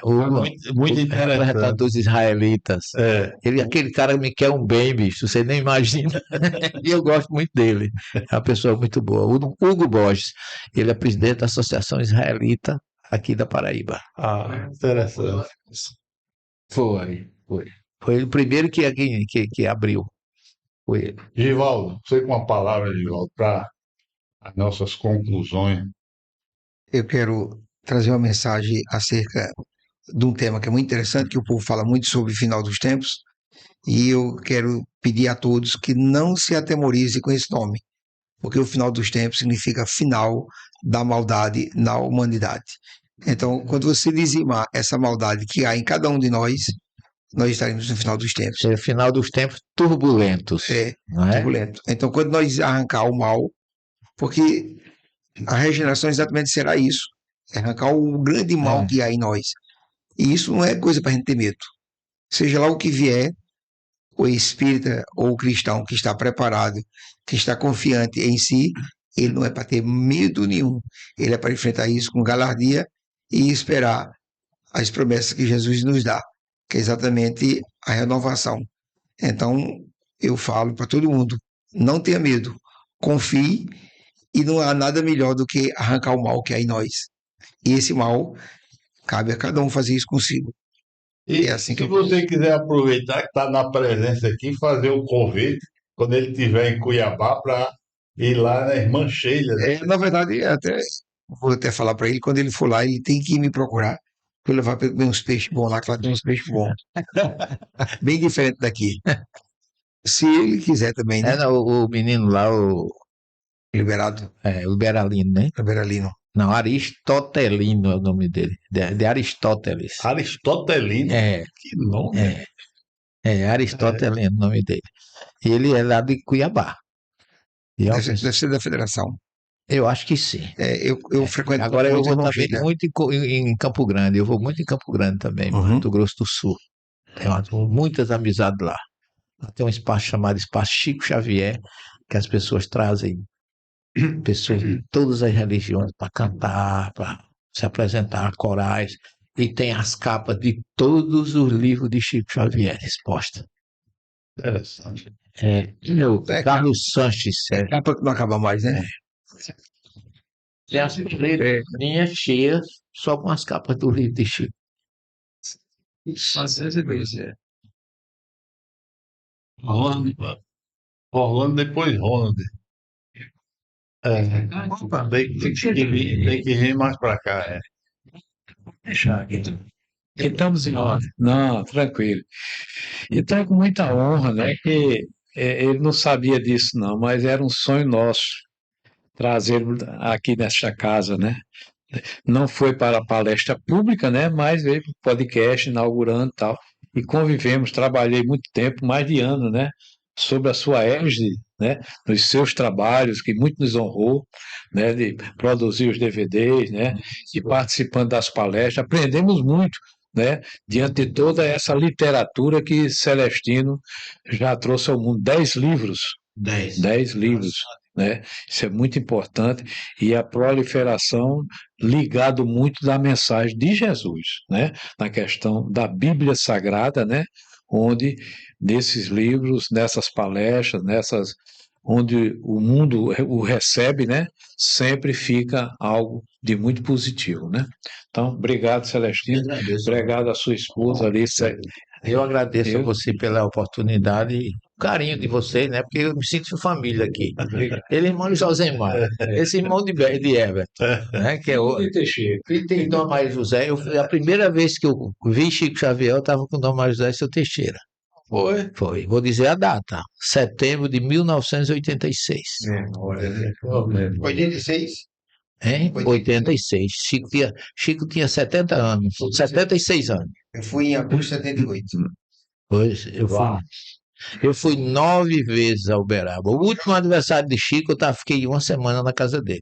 Speaker 2: O Hugo,
Speaker 1: Muito
Speaker 2: representante
Speaker 1: interessante.
Speaker 2: dos israelitas. Aquele cara me quer um bem, bicho, você nem imagina. E eu gosto muito dele. É uma pessoa muito boa. Hugo Borges, ele é presidente da Associação Israelita aqui da Paraíba.
Speaker 1: Interessante.
Speaker 2: Foi. Foi o primeiro que abriu. Foi ele.
Speaker 1: Givaldo, você com a palavra, Givaldo, para as nossas conclusões.
Speaker 4: Eu quero trazer uma mensagem acerca de um tema que é muito interessante, que o povo fala muito sobre o final dos tempos, e eu quero pedir a todos que não se atemorize com esse nome, porque o final dos tempos significa final da maldade na humanidade. Então, quando você dizimar essa maldade que há em cada um de nós estaremos no final dos tempos.
Speaker 2: É o final dos tempos turbulentos,
Speaker 4: É,
Speaker 2: não é?
Speaker 4: turbulento. Então, quando nós arrancar o mal, porque a regeneração exatamente será isso, é arrancar o grande mal
Speaker 2: É.
Speaker 4: que há em nós. E isso não é coisa para a gente ter medo. Seja lá o que vier, o espírita ou o cristão que está preparado, que está confiante em si, ele não é para ter medo nenhum. Ele é para enfrentar isso com galardia e esperar as promessas que Jesus nos dá, que é exatamente a renovação. Então, eu falo para todo mundo, não tenha medo, confie, e não há nada melhor do que arrancar o mal que há em nós. E esse mal, cabe a cada um fazer isso consigo.
Speaker 1: E
Speaker 4: É assim que
Speaker 1: se
Speaker 4: eu
Speaker 1: você quiser aproveitar que está na presença aqui, fazer o convite quando ele estiver em Cuiabá para ir lá na Irmã Sheila, né?
Speaker 4: Na verdade, vou até falar para ele, quando ele for lá, ele tem que me procurar para eu levar para comer uns peixes bons lá, que lá tem uns peixes bons. Bem diferente daqui. Se ele quiser também, né?
Speaker 2: É, não, o menino lá,
Speaker 4: Liberado,
Speaker 2: o Beralino, né?
Speaker 4: liberalino.
Speaker 2: Não, Aristotelino é o nome dele, de Aristóteles.
Speaker 1: Aristotelino,
Speaker 2: É,
Speaker 1: que nome.
Speaker 2: Aristotelino é o nome dele. E ele é lá de Cuiabá. E é uma pessoa-
Speaker 4: Deve ser da federação.
Speaker 2: eu acho que sim.
Speaker 4: Eu frequento
Speaker 2: Agora eu
Speaker 4: muito
Speaker 2: vou
Speaker 4: irmão
Speaker 2: também
Speaker 4: Sheila.
Speaker 2: muito em Campo Grande. Eu vou muito em Campo Grande também,
Speaker 4: Uhum.
Speaker 2: Mato Grosso do Sul. Tenho muitas amizades lá. Lá tem um espaço chamado Espaço Chico Xavier, que as pessoas trazem pessoas de todas as religiões para cantar, para se apresentar, corais. E tem as capas de todos os livros de Chico Xavier expostas.
Speaker 1: Interessante.
Speaker 2: O Carlos Sanches,
Speaker 4: Capa que não acaba mais, né?
Speaker 2: tem as letrinhas cheias só com as capas do livro de Chico.
Speaker 3: Às vezes é.
Speaker 1: Orlando, depois Ronald. Tem que vir mais para cá. É.
Speaker 3: Deixar aqui. Estamos em ordem. Não, tranquilo. E está com muita honra, né? Que ele não sabia disso, não, mas era um sonho nosso trazê-lo aqui nesta casa, né? Não foi para a palestra pública, né? Mas veio para o podcast inaugurando e tal. E convivemos, trabalhei muito tempo, mais de ano, né? Sobre a sua égide, né? Nos seus trabalhos, que muito nos honrou, né? De produzir os DVDs, né? E participando das palestras, aprendemos muito, né? Diante de toda essa literatura que Celestino já trouxe ao mundo. 10 livros. 10 livros, né? Isso é muito importante. E a proliferação ligado muito da mensagem de Jesus, né? Na questão da Bíblia Sagrada, né? Onde nesses livros, nessas palestras, onde o mundo o recebe, né? Sempre fica algo de muito positivo, né? Então, obrigado, Celestino. Obrigado à sua esposa ali.
Speaker 2: Eu agradeço a você pela oportunidade e o carinho de vocês, né? Porque eu me sinto família aqui. Ele é irmão de Josemar, esse irmão de Herbert, né? Que é o filho de Dom Maria José. A primeira vez que eu vi Chico Xavier, eu estava com Dom Maria José e seu Teixeira.
Speaker 1: Foi?
Speaker 2: Foi, vou dizer a data, setembro de 1986.
Speaker 4: 86?
Speaker 2: Hein? 86. Chico tinha 70 anos, 76 anos.
Speaker 4: Eu fui em agosto de 78.
Speaker 2: Pois, eu fui 9 vezes a Uberaba. O último aniversário de Chico, fiquei uma semana na casa dele.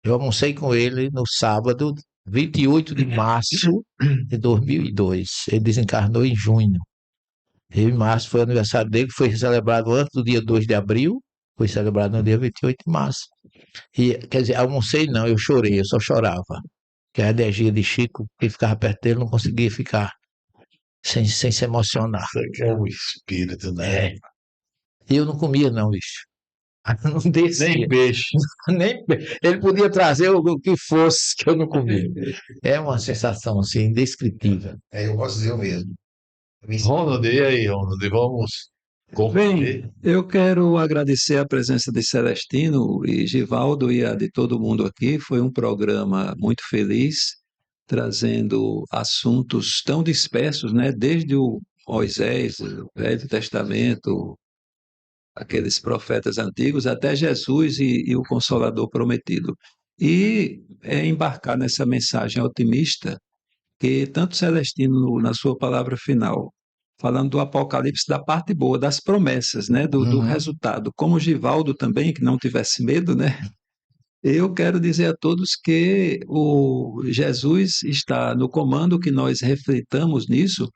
Speaker 2: Eu almocei com ele no sábado, 28 de março de 2002. Ele desencarnou em junho. E em março foi o aniversário dele, que foi celebrado antes do dia 2 de abril, foi celebrado no dia 28 de março. E, quer dizer, almocei não, eu chorei, eu só chorava. Que a energia de Chico, que ficava perto dele, não conseguia ficar sem se emocionar.
Speaker 1: Isso aqui é o espírito, né?
Speaker 2: É. E eu não comia, não, bicho. Não descia.
Speaker 1: Nem peixe.
Speaker 2: Ele podia trazer o que fosse que eu não comia. É uma sensação assim, indescritível.
Speaker 4: Eu posso dizer o mesmo.
Speaker 1: Ronald, e aí, Ronald? Vamos conferir.
Speaker 3: Bem, eu quero agradecer a presença de Celestino e Givaldo e a de todo mundo aqui. Foi um programa muito feliz, trazendo assuntos tão dispersos, né? Desde o Moisés, o Velho Testamento, aqueles profetas antigos, até Jesus e o Consolador prometido. E é embarcar nessa mensagem otimista que tanto Celestino, na sua palavra final, falando do Apocalipse, da parte boa, das promessas, né, do resultado, como Givaldo também, que não tivesse medo, né, eu quero dizer a todos que o Jesus está no comando, que nós reflitamos nisso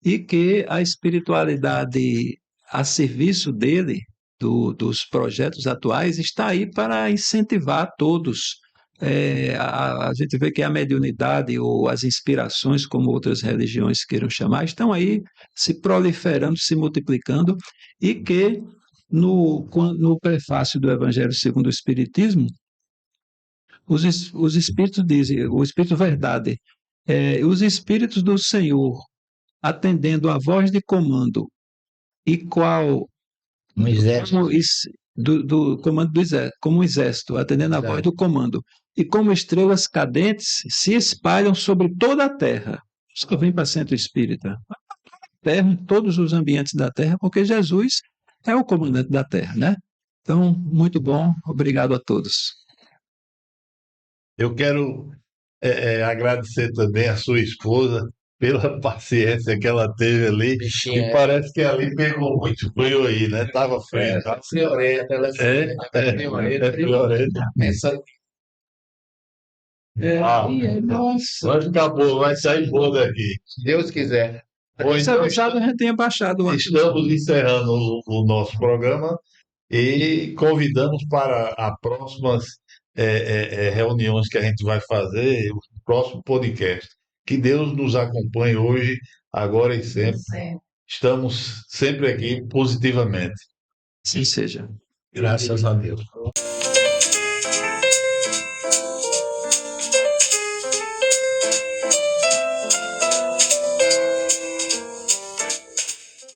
Speaker 3: e que a espiritualidade a serviço dele, dos projetos atuais, está aí para incentivar todos. A gente vê que a mediunidade ou as inspirações, como outras religiões queiram chamar, estão aí se proliferando, se multiplicando, e que no prefácio do Evangelho segundo o Espiritismo, os espíritos dizem, o Espírito Verdade, os espíritos do Senhor, atendendo à voz de comando, e qual
Speaker 2: Um exército.
Speaker 3: do comando do exército, como um exército, atendendo à voz do comando, e como estrelas cadentes se espalham sobre toda a terra. Isso que vem para Centro Espírita. Terra, todos os ambientes da terra, porque Jesus é o comandante da terra, né? Então, muito bom, obrigado a todos.
Speaker 1: Eu quero agradecer também a sua esposa pela paciência que ela teve ali,
Speaker 2: Bichinha,
Speaker 1: e parece que ali pegou muito frio aí, né? Tava frio, tá?
Speaker 2: friorenta, ela
Speaker 1: É friorento.
Speaker 3: Nossa,
Speaker 1: Vai ficar boa, vai sair boa daqui.
Speaker 2: se Deus quiser.
Speaker 1: Bom,
Speaker 3: essa
Speaker 1: então
Speaker 3: avisada a gente tinha baixado antes.
Speaker 1: estamos encerrando o nosso programa e convidamos para as próximas reuniões que a gente vai fazer, o próximo podcast. Que Deus nos acompanhe hoje, agora e sempre. Estamos sempre aqui positivamente.
Speaker 3: Assim seja.
Speaker 1: Graças a Deus.